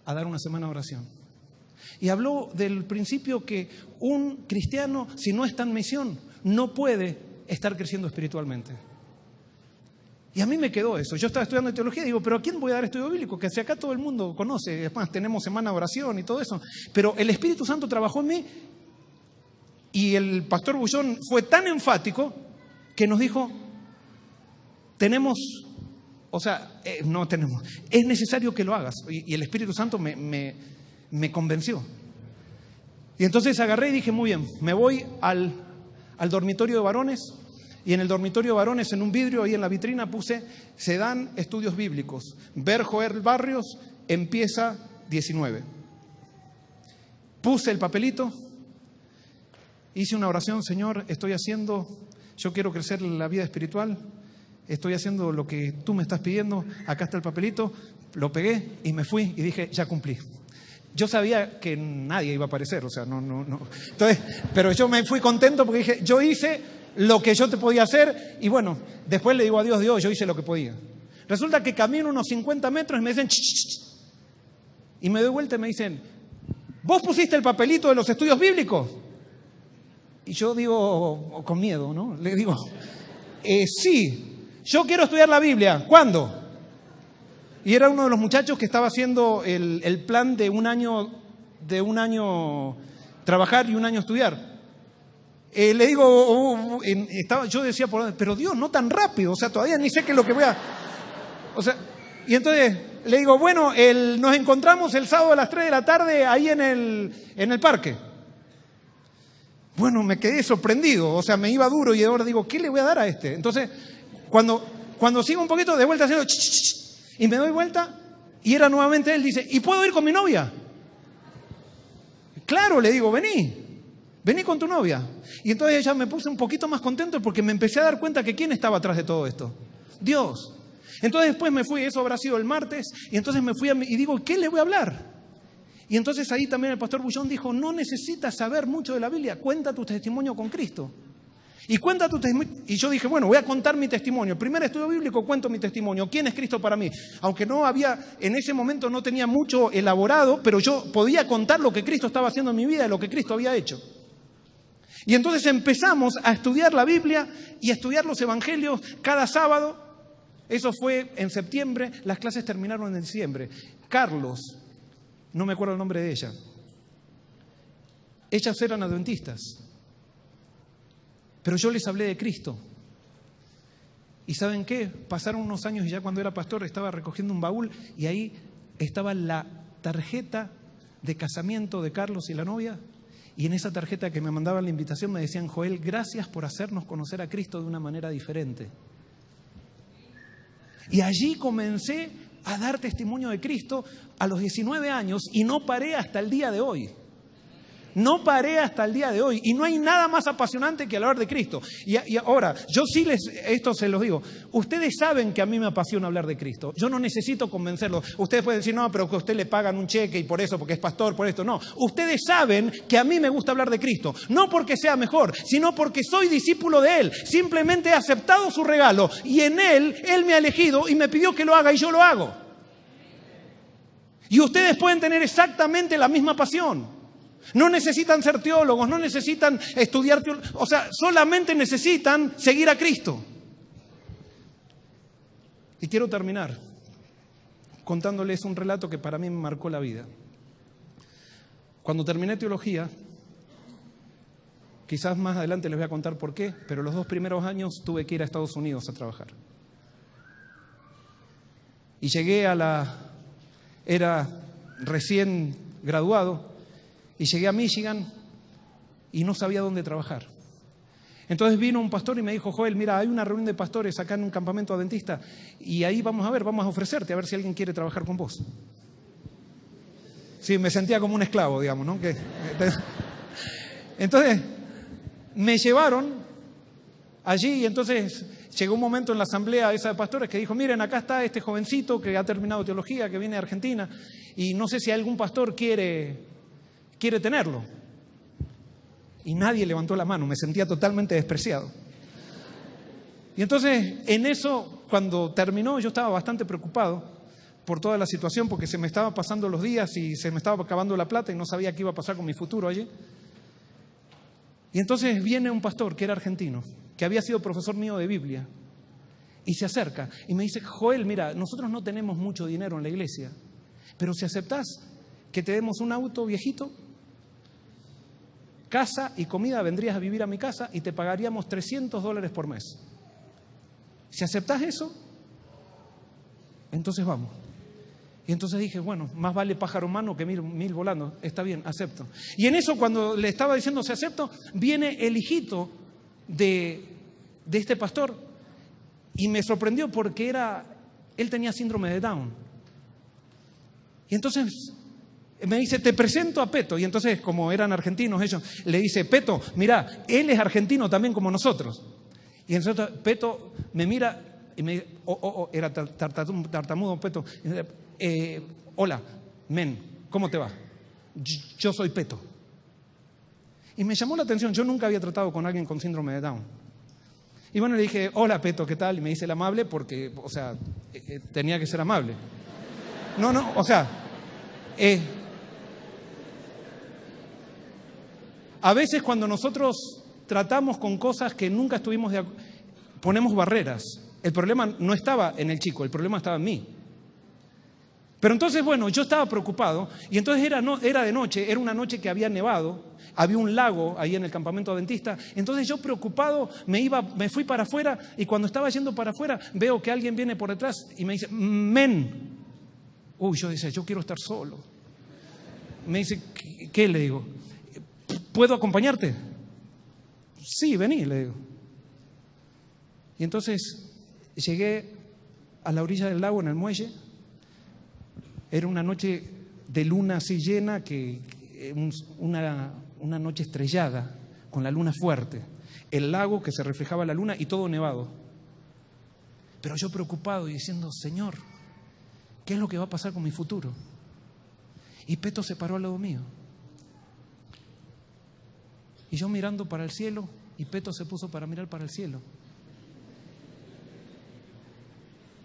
a dar una semana de oración. Y habló del principio que un cristiano, si no está en misión, no puede estar creciendo espiritualmente. Y a mí me quedó eso. Yo estaba estudiando teología y digo, ¿pero a quién voy a dar estudio bíblico? Que si acá todo el mundo conoce, además tenemos semana de oración y todo eso. Pero el Espíritu Santo trabajó en mí y el pastor Bullón fue tan enfático que nos dijo, es necesario que lo hagas. Y el Espíritu Santo me convenció. Y entonces agarré y dije, muy bien, me voy al dormitorio de varones. Y en el dormitorio de varones, en un vidrio, ahí en la vitrina, puse, se dan estudios bíblicos. Ver Joel Barrios, empieza 19. Puse el papelito, hice una oración, Señor, yo quiero crecer en la vida espiritual, estoy haciendo lo que tú me estás pidiendo, acá está el papelito, lo pegué y me fui y dije, ya cumplí. Yo sabía que nadie iba a aparecer, no. Entonces, pero yo me fui contento porque dije, yo hice lo que yo te podía hacer y bueno, después le digo a Dios, yo hice lo que podía. Resulta que camino unos 50 metros y me dicen, ch. Y me doy vuelta y me dicen, ¿vos pusiste el papelito de los estudios bíblicos? Y yo digo, con miedo, ¿no? Le digo, sí, yo quiero estudiar la Biblia, ¿cuándo? Y era uno de los muchachos que estaba haciendo el plan de un año trabajar y un año estudiar. Le digo, yo decía, pero Dios, no tan rápido, todavía ni sé qué es lo que voy a... y entonces le digo, bueno, nos encontramos el sábado a las 3 de la tarde ahí en el parque. Bueno, me quedé sorprendido, me iba duro y ahora digo, ¿qué le voy a dar a este? Entonces, cuando sigo un poquito de vuelta haciendo y me doy vuelta y era nuevamente él, dice, ¿y puedo ir con mi novia? Claro, le digo, vení con tu novia. Y entonces ya me puse un poquito más contento porque me empecé a dar cuenta que ¿quién estaba atrás de todo esto? Dios. Entonces después me fui, eso habrá sido el martes, y entonces me fui y digo, ¿qué le voy a hablar? Y entonces ahí también el pastor Bullón dijo, no necesitas saber mucho de la Biblia, cuenta tu testimonio con Cristo. Y cuenta tu testimonio. Y yo dije, bueno, voy a contar mi testimonio. El primer estudio bíblico cuento mi testimonio. ¿Quién es Cristo para mí? Aunque en ese momento no tenía mucho elaborado, pero yo podía contar lo que Cristo estaba haciendo en mi vida y lo que Cristo había hecho. Y entonces empezamos a estudiar la Biblia y a estudiar los evangelios cada sábado. Eso fue en septiembre, las clases terminaron en diciembre. Carlos, no me acuerdo el nombre de ella. Ellas eran adventistas, pero yo les hablé de Cristo. ¿Y saben qué? Pasaron unos años y ya cuando era pastor estaba recogiendo un baúl y ahí estaba la tarjeta de casamiento de Carlos y la novia. Y en esa tarjeta que me mandaban la invitación me decían: Joel, gracias por hacernos conocer a Cristo de una manera diferente. Y allí comencé a dar testimonio de Cristo a los 19 años y no paré hasta el día de hoy. No paré hasta el día de hoy. Y no hay nada más apasionante que hablar de Cristo. Y ahora, yo sí esto se los digo. Ustedes saben que a mí me apasiona hablar de Cristo. Yo no necesito convencerlos. Ustedes pueden decir: no, pero que a usted le pagan un cheque y por eso, porque es pastor, por esto. No, ustedes saben que a mí me gusta hablar de Cristo. No porque sea mejor, sino porque soy discípulo de Él. Simplemente he aceptado su regalo y en Él me ha elegido y me pidió que lo haga y yo lo hago. Y ustedes pueden tener exactamente la misma pasión. No necesitan ser teólogos, no necesitan estudiar teología, o sea, solamente necesitan seguir a Cristo. Y quiero terminar contándoles un relato que para mí me marcó la vida. Cuando terminé teología, quizás más adelante les voy a contar por qué, pero los 2 primeros años tuve que ir a Estados Unidos a trabajar. Y llegué era recién graduado, y llegué a Michigan y no sabía dónde trabajar. Entonces vino un pastor y me dijo: Joel, mira, hay una reunión de pastores acá en un campamento adventista y ahí vamos a ofrecerte, a ver si alguien quiere trabajar con vos. Sí, me sentía como un esclavo, digamos, ¿no? Entonces me llevaron allí y entonces llegó un momento en la asamblea esa de pastores que dijo: miren, acá está este jovencito que ha terminado teología, que viene de Argentina y no sé si algún pastor quiere tenerlo. Y nadie levantó la mano, me sentía totalmente despreciado. Y entonces, en eso, cuando terminó, yo estaba bastante preocupado por toda la situación, porque se me estaban pasando los días y se me estaba acabando la plata y no sabía qué iba a pasar con mi futuro allí. Y entonces viene un pastor que era argentino, que había sido profesor mío de Biblia, y se acerca y me dice: Joel, mira, nosotros no tenemos mucho dinero en la iglesia, pero si aceptás que te demos un auto viejito, casa y comida, vendrías a vivir a mi casa y te pagaríamos $300 por mes. Si aceptás eso, entonces vamos. Y entonces dije: bueno, más vale pájaro en mano que mil volando. Está bien, acepto. Y en eso, cuando le estaba diciendo si acepto, viene el hijito de este pastor y me sorprendió porque él tenía síndrome de Down. Y entonces me dice: te presento a Peto. Y entonces, como eran argentinos ellos, le dice: Peto, mira, él es argentino también como nosotros. Y entonces Peto me mira y me dice: era tartamudo Peto. Hola, men, ¿cómo te va? Yo soy Peto. Y me llamó la atención, yo nunca había tratado con alguien con síndrome de Down. Y bueno, le dije: hola Peto, ¿qué tal? Y me dice el amable porque, o sea, tenía que ser amable. No, o sea, a veces cuando nosotros tratamos con cosas que nunca estuvimos de acuerdo, ponemos barreras. El problema no estaba en el chico, el problema estaba en mí. Pero entonces, bueno, yo estaba preocupado y entonces era de noche, era una noche que había nevado, había un lago ahí en el campamento adventista. Entonces yo preocupado me fui para afuera y cuando estaba yendo para afuera veo que alguien viene por detrás y me dice: men. Yo decía: yo quiero estar solo. Me dice: ¿qué? Le digo: ¿puedo acompañarte? Sí, vení, le digo. Y entonces llegué a la orilla del lago, en el muelle. Era una noche de luna así llena, una noche estrellada, con la luna fuerte. El lago que se reflejaba la luna y todo nevado. Pero yo preocupado y diciendo: Señor, ¿qué es lo que va a pasar con mi futuro? Y Peto se paró al lado mío. Y yo mirando para el cielo, y Peto se puso para mirar para el cielo.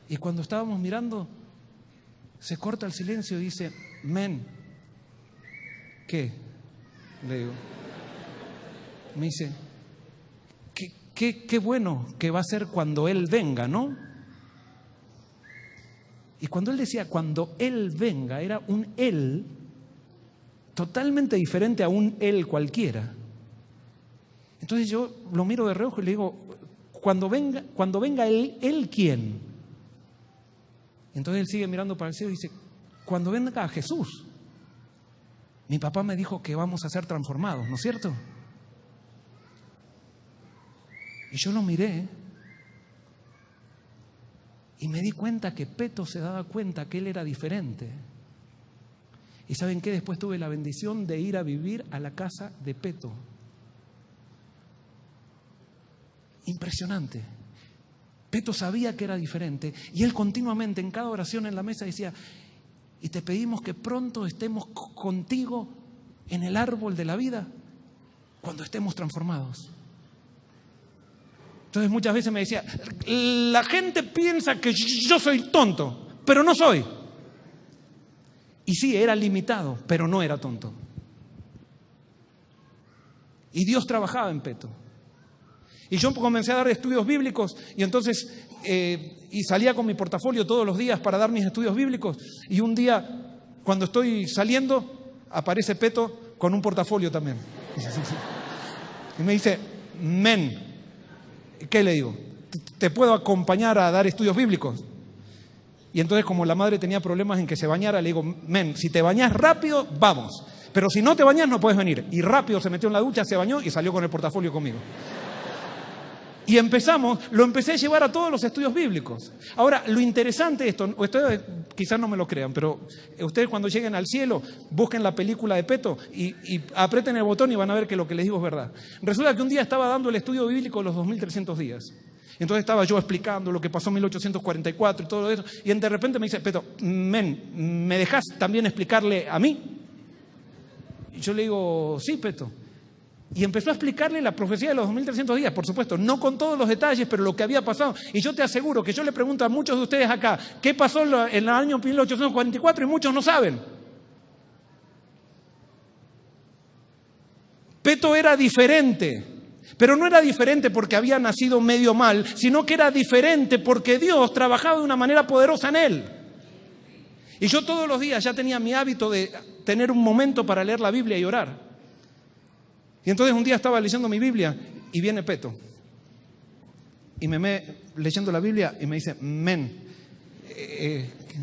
Y cuando estábamos mirando, se corta el silencio y dice: men. ¿Qué? Le digo. Me dice: qué bueno que va a ser cuando Él venga, ¿no? Y cuando él decía cuando Él venga, era un Él totalmente diferente a un él cualquiera. Entonces yo lo miro de reojo y le digo, cuando venga él, ¿quién? Entonces él sigue mirando para el cielo y dice, cuando venga Jesús. Mi papá me dijo que vamos a ser transformados, ¿no es cierto? Y yo lo miré y me di cuenta que Peto se daba cuenta que él era diferente. ¿Y saben qué? Después tuve la bendición de ir a vivir a la casa de Peto. Impresionante. Peto sabía que era diferente y él continuamente en cada oración en la mesa decía, y te pedimos que pronto estemos contigo en el árbol de la vida cuando estemos transformados. Entonces muchas veces me decía, la gente piensa que yo soy tonto, pero no soy. Y sí, era limitado, pero no era tonto. Y Dios trabajaba en Peto. Y yo comencé a dar estudios bíblicos y entonces y salía con mi portafolio todos los días para dar mis estudios bíblicos. Y un día, cuando estoy saliendo, aparece Peto con un portafolio también. Y me dice, men, ¿qué le digo? ¿Te puedo acompañar a dar estudios bíblicos? Y entonces, como la madre tenía problemas en que se bañara, le digo, men, si te bañas rápido, vamos. Pero si no te bañas, no puedes venir. Y rápido se metió en la ducha, se bañó y salió con el portafolio conmigo. Y lo empecé a llevar a todos los estudios bíblicos. Ahora, lo interesante de esto, ustedes quizás no me lo crean, pero ustedes cuando lleguen al cielo, busquen la película de Peto y aprieten el botón y van a ver que lo que les digo es verdad. Resulta que un día estaba dando el estudio bíblico de los 2300 días. Entonces estaba yo explicando lo que pasó en 1844 y todo eso, y de repente me dice, Peto, men, ¿me dejás también explicarle a mí? Y yo le digo, sí, Peto. Y empezó a explicarle la profecía de los 2300 días, por supuesto, no con todos los detalles, pero lo que había pasado. Y yo te aseguro que yo le pregunto a muchos de ustedes acá, ¿qué pasó en el año 1844? Y muchos no saben. Peto era diferente, pero no era diferente porque había nacido medio mal, sino que era diferente porque Dios trabajaba de una manera poderosa en él. Y yo todos los días ya tenía mi hábito de tener un momento para leer la Biblia y orar. Y entonces un día estaba leyendo mi Biblia y viene Peto. Y leyendo la Biblia y me dice, men,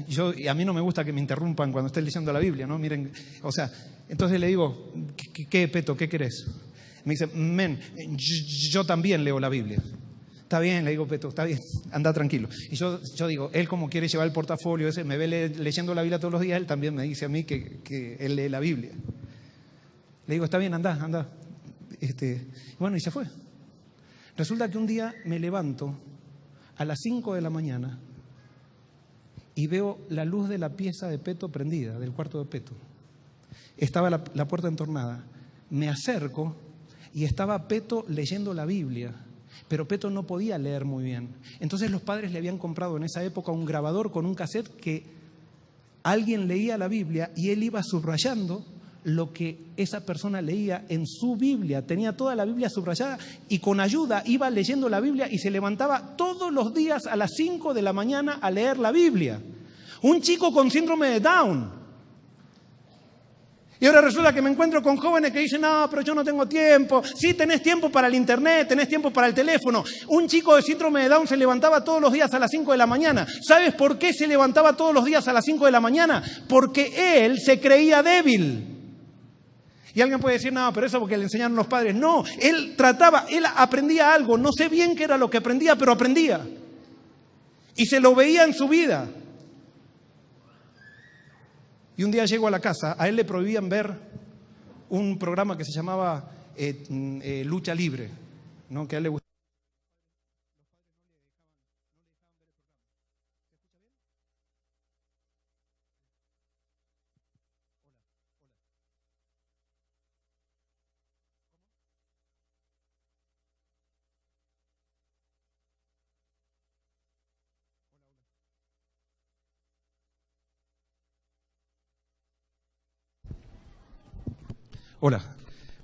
y a mí no me gusta que me interrumpan cuando esté leyendo la Biblia, ¿no? Miren, o sea, entonces le digo, ¿qué Peto, qué querés? Me dice, men, yo también leo la Biblia. Está bien, le digo, Peto, está bien, anda tranquilo. Y yo digo, él como quiere llevar el portafolio ese, me ve leyendo la Biblia todos los días, él también me dice a mí que él lee la Biblia. Le digo, está bien, anda. Bueno, y se fue. Resulta que un día me levanto a las 5 de la mañana y veo la luz de la pieza de Peto prendida, del cuarto de Peto. Estaba la puerta entornada. Me acerco y estaba Peto leyendo la Biblia, pero Peto no podía leer muy bien. Entonces los padres le habían comprado en esa época un grabador con un cassette que alguien leía la Biblia y él iba subrayando lo que esa persona leía en su Biblia. Tenía toda la Biblia subrayada y con ayuda iba leyendo la Biblia y se levantaba todos los días a las 5 de la mañana a leer la Biblia. Un chico con síndrome de Down. Y ahora resulta que me encuentro con jóvenes que dicen, no, pero yo no tengo tiempo. Sí, tenés tiempo para el internet, tenés tiempo para el teléfono. Un chico de síndrome de Down se levantaba todos los días a las 5 de la mañana. ¿Sabes por qué se levantaba todos los días a las 5 de la mañana? Porque él se creía débil. Y alguien puede decir, no, pero eso porque le enseñaron los padres. No, él aprendía algo. No sé bien qué era lo que aprendía, pero aprendía. Y se lo veía en su vida. Y un día llego a la casa, a él le prohibían ver un programa que se llamaba Lucha Libre, ¿no? Que a él le gustaba. Hola.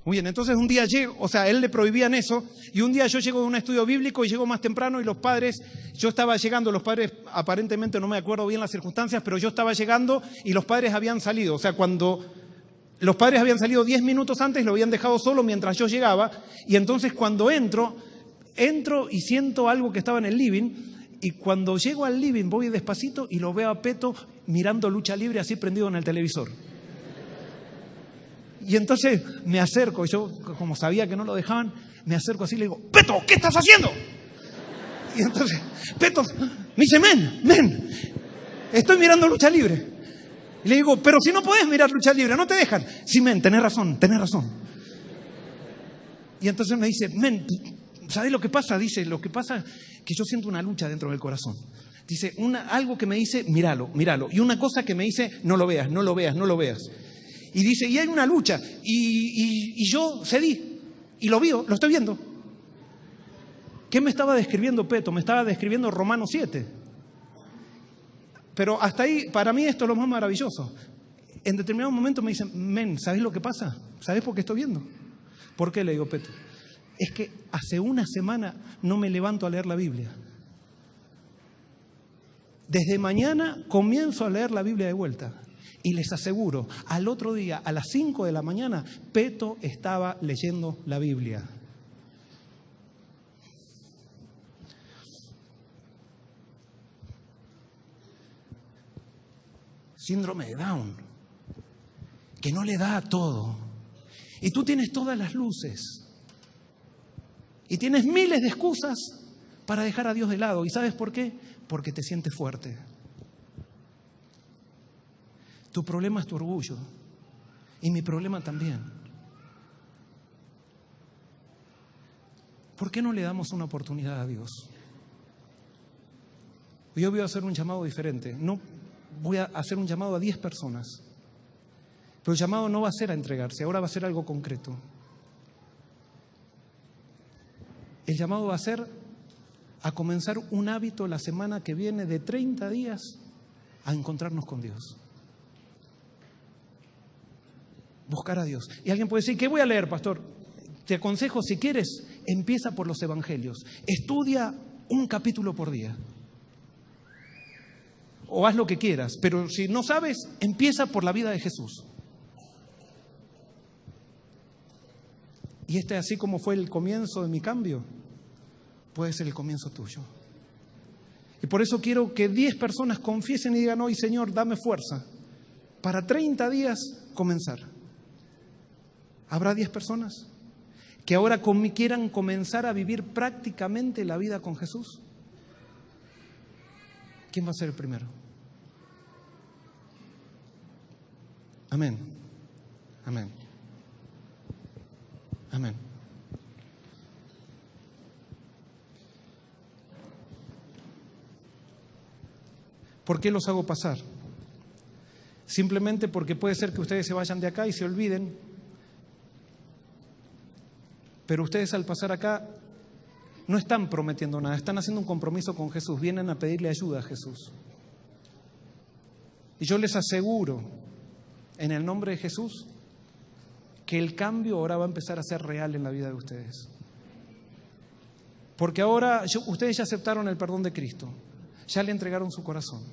Muy bien, entonces un día llego, o sea, a él le prohibían eso, y un día yo llego de un estudio bíblico y llego más temprano y los padres, yo estaba llegando, los padres aparentemente no me acuerdo bien las circunstancias, pero yo estaba llegando y los padres habían salido. O sea, cuando Los padres habían salido 10 minutos antes, lo habían dejado solo mientras yo llegaba, y entonces cuando entro y siento algo que estaba en el living, y cuando llego al living voy despacito y lo veo a Peto mirando lucha libre así prendido en el televisor. Y entonces me acerco, y yo como sabía que no lo dejaban, me acerco así y le digo, Peto, ¿qué estás haciendo? Y entonces Peto me dice, men, estoy mirando lucha libre. Y le digo, pero si no podés mirar lucha libre, no te dejan. Sí, men, tenés razón. Y entonces me dice, men, ¿sabés lo que pasa? Dice, lo que pasa es que yo siento una lucha dentro del corazón. Dice, algo que me dice, míralo. Y una cosa que me dice, no lo veas. Y dice, y hay una lucha. Y yo cedí. Y lo estoy viendo. ¿Qué me estaba describiendo Peto? Me estaba describiendo Romanos 7. Pero hasta ahí, para mí esto es lo más maravilloso. En determinado momento me dicen, men, ¿sabés lo que pasa? ¿Sabés por qué estoy viendo? ¿Por qué? Le digo, Peto. Es que hace una semana no me levanto a leer la Biblia. Desde mañana comienzo a leer la Biblia de vuelta. Y les aseguro, al otro día, a las 5 de la mañana, Peto estaba leyendo la Biblia. Síndrome de Down, que no le da a todo. Y tú tienes todas las luces. Y tienes miles de excusas para dejar a Dios de lado. ¿Y sabes por qué? Porque te sientes fuerte. Tu problema es tu orgullo. Y mi problema también. ¿Por qué no le damos una oportunidad a Dios? Yo voy a hacer un llamado diferente. No voy a hacer un llamado a 10 personas. Pero el llamado no va a ser a entregarse, ahora va a ser algo concreto. El llamado va a ser a comenzar un hábito la semana que viene de 30 días a encontrarnos con Dios. Buscar a Dios. Y alguien puede decir, ¿qué voy a leer, pastor? Te aconsejo, si quieres, empieza por los evangelios. Estudia un capítulo por día. O haz lo que quieras, pero si no sabes, empieza por la vida de Jesús. Y así como fue el comienzo de mi cambio, puede ser el comienzo tuyo. Y por eso quiero que 10 personas confiesen y digan, hoy Señor, dame fuerza para 30 días comenzar. ¿Habrá 10 personas que ahora quieran comenzar a vivir prácticamente la vida con Jesús? ¿Quién va a ser el primero? Amén. Amén. Amén. ¿Por qué los hago pasar? Simplemente porque puede ser que ustedes se vayan de acá y se olviden, pero ustedes al pasar acá no están prometiendo nada, están haciendo un compromiso con Jesús, vienen a pedirle ayuda a Jesús. Y yo les aseguro, en el nombre de Jesús, que el cambio ahora va a empezar a ser real en la vida de ustedes. Porque ahora ustedes ya aceptaron el perdón de Cristo, ya le entregaron su corazón.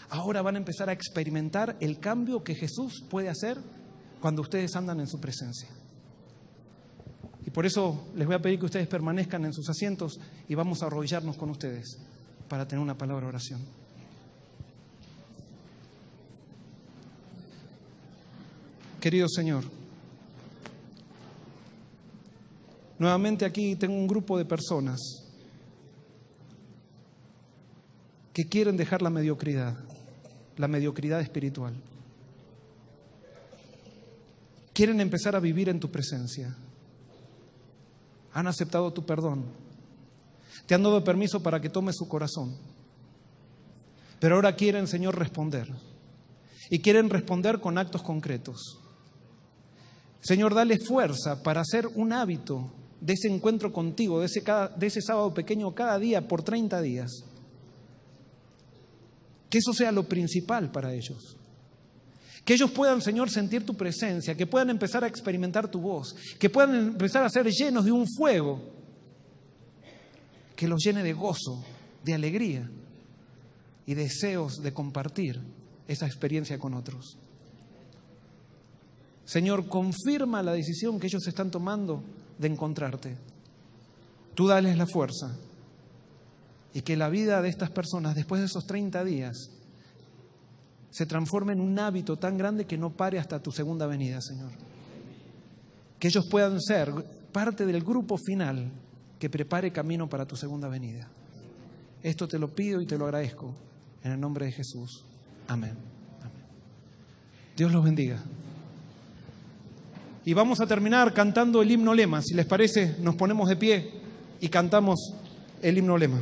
Ahora van a empezar a experimentar el cambio que Jesús puede hacer cuando ustedes andan en su presencia. Y por eso les voy a pedir que ustedes permanezcan en sus asientos y vamos a arrodillarnos con ustedes para tener una palabra de oración. Querido Señor, nuevamente aquí tengo un grupo de personas que quieren dejar la mediocridad espiritual. Quieren empezar a vivir en tu presencia. Han aceptado tu perdón. Te han dado permiso para que tomes su corazón. Pero ahora quieren, Señor, responder. Y quieren responder con actos concretos. Señor, dale fuerza para hacer un hábito de ese encuentro contigo, de ese sábado pequeño cada día por 30 días. Que eso sea lo principal para ellos. Que ellos puedan, Señor, sentir tu presencia, que puedan empezar a experimentar tu voz, que puedan empezar a ser llenos de un fuego que los llene de gozo, de alegría y deseos de compartir esa experiencia con otros. Señor, confirma la decisión que ellos están tomando de encontrarte. Tú dales la fuerza y que la vida de estas personas, después de esos 30 días, se transforme en un hábito tan grande que no pare hasta tu segunda venida, Señor. Que ellos puedan ser parte del grupo final que prepare camino para tu segunda venida. Esto te lo pido y te lo agradezco en el nombre de Jesús. Amén. Amén. Dios los bendiga. Y vamos a terminar cantando el himno lema. Si les parece, nos ponemos de pie y cantamos el himno lema.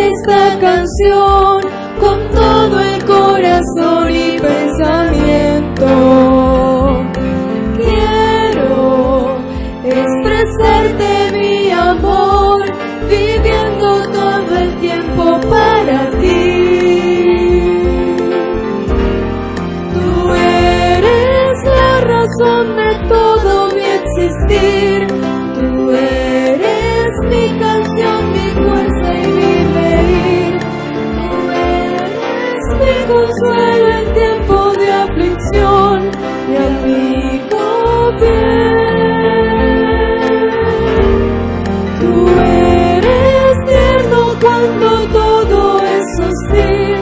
Esta canción con todo el corazón y pensamiento. Quiero expresarte mi amor, viviendo todo el tiempo para ti. Tú eres la razón de todo mi existir. Tú eres mi canción, mi fuerza y mi reír. Tú eres mi consuelo en tiempo de aflicción, mi amigo fiel. Tú eres tierno cuando todo es hostil.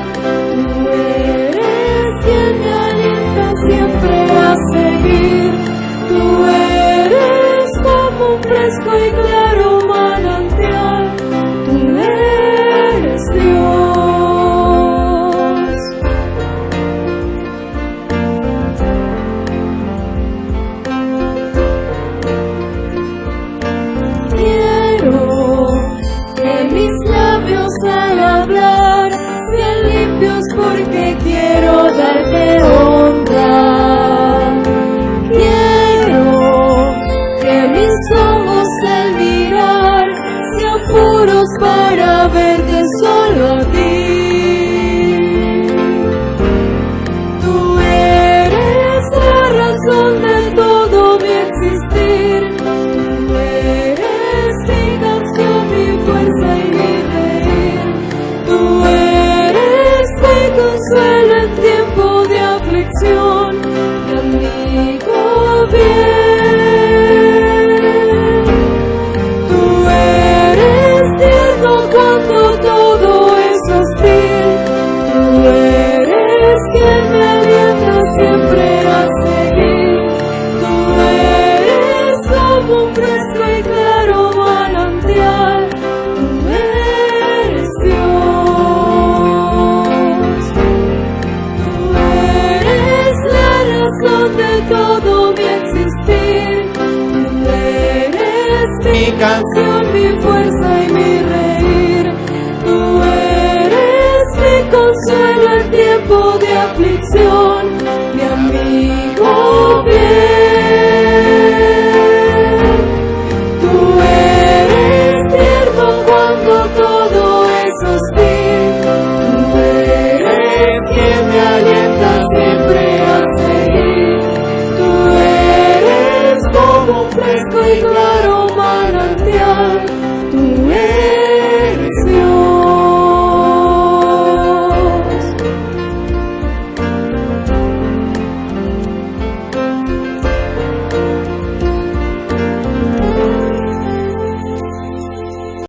Tú eres quien me alienta siempre a seguir. Tú eres como un fresco y claro manantial. Tú eres Dios. Quiero que mis labios al hablar sean limpios porque quiero darte honra. Quiero que mis ojos al mirar sean puros para verte solo a ti. Tú eres la razón de todo mi existir. Tú eres mi canción, mi fuerza y mi reír. Tú eres mi consuelo en tiempo de aflicción, mi amigo fiel. Tú eres tierno cuando todo es hostil. Tú eres quien me alienta siempre a seguir. Tú eres como un fresco y claro manantial. Tú eres Dios. Tú eres la razón de todo mi existir. Tú eres mi canción, mi fuerza y mi reír. Tú eres mi consuelo en tiempo de aflicción, mi amigo fiel. Tú eres tierno cuando todo es hostil. Tú eres quien me alienta siempre a seguir. Tú eres como un fresco y claro manantial.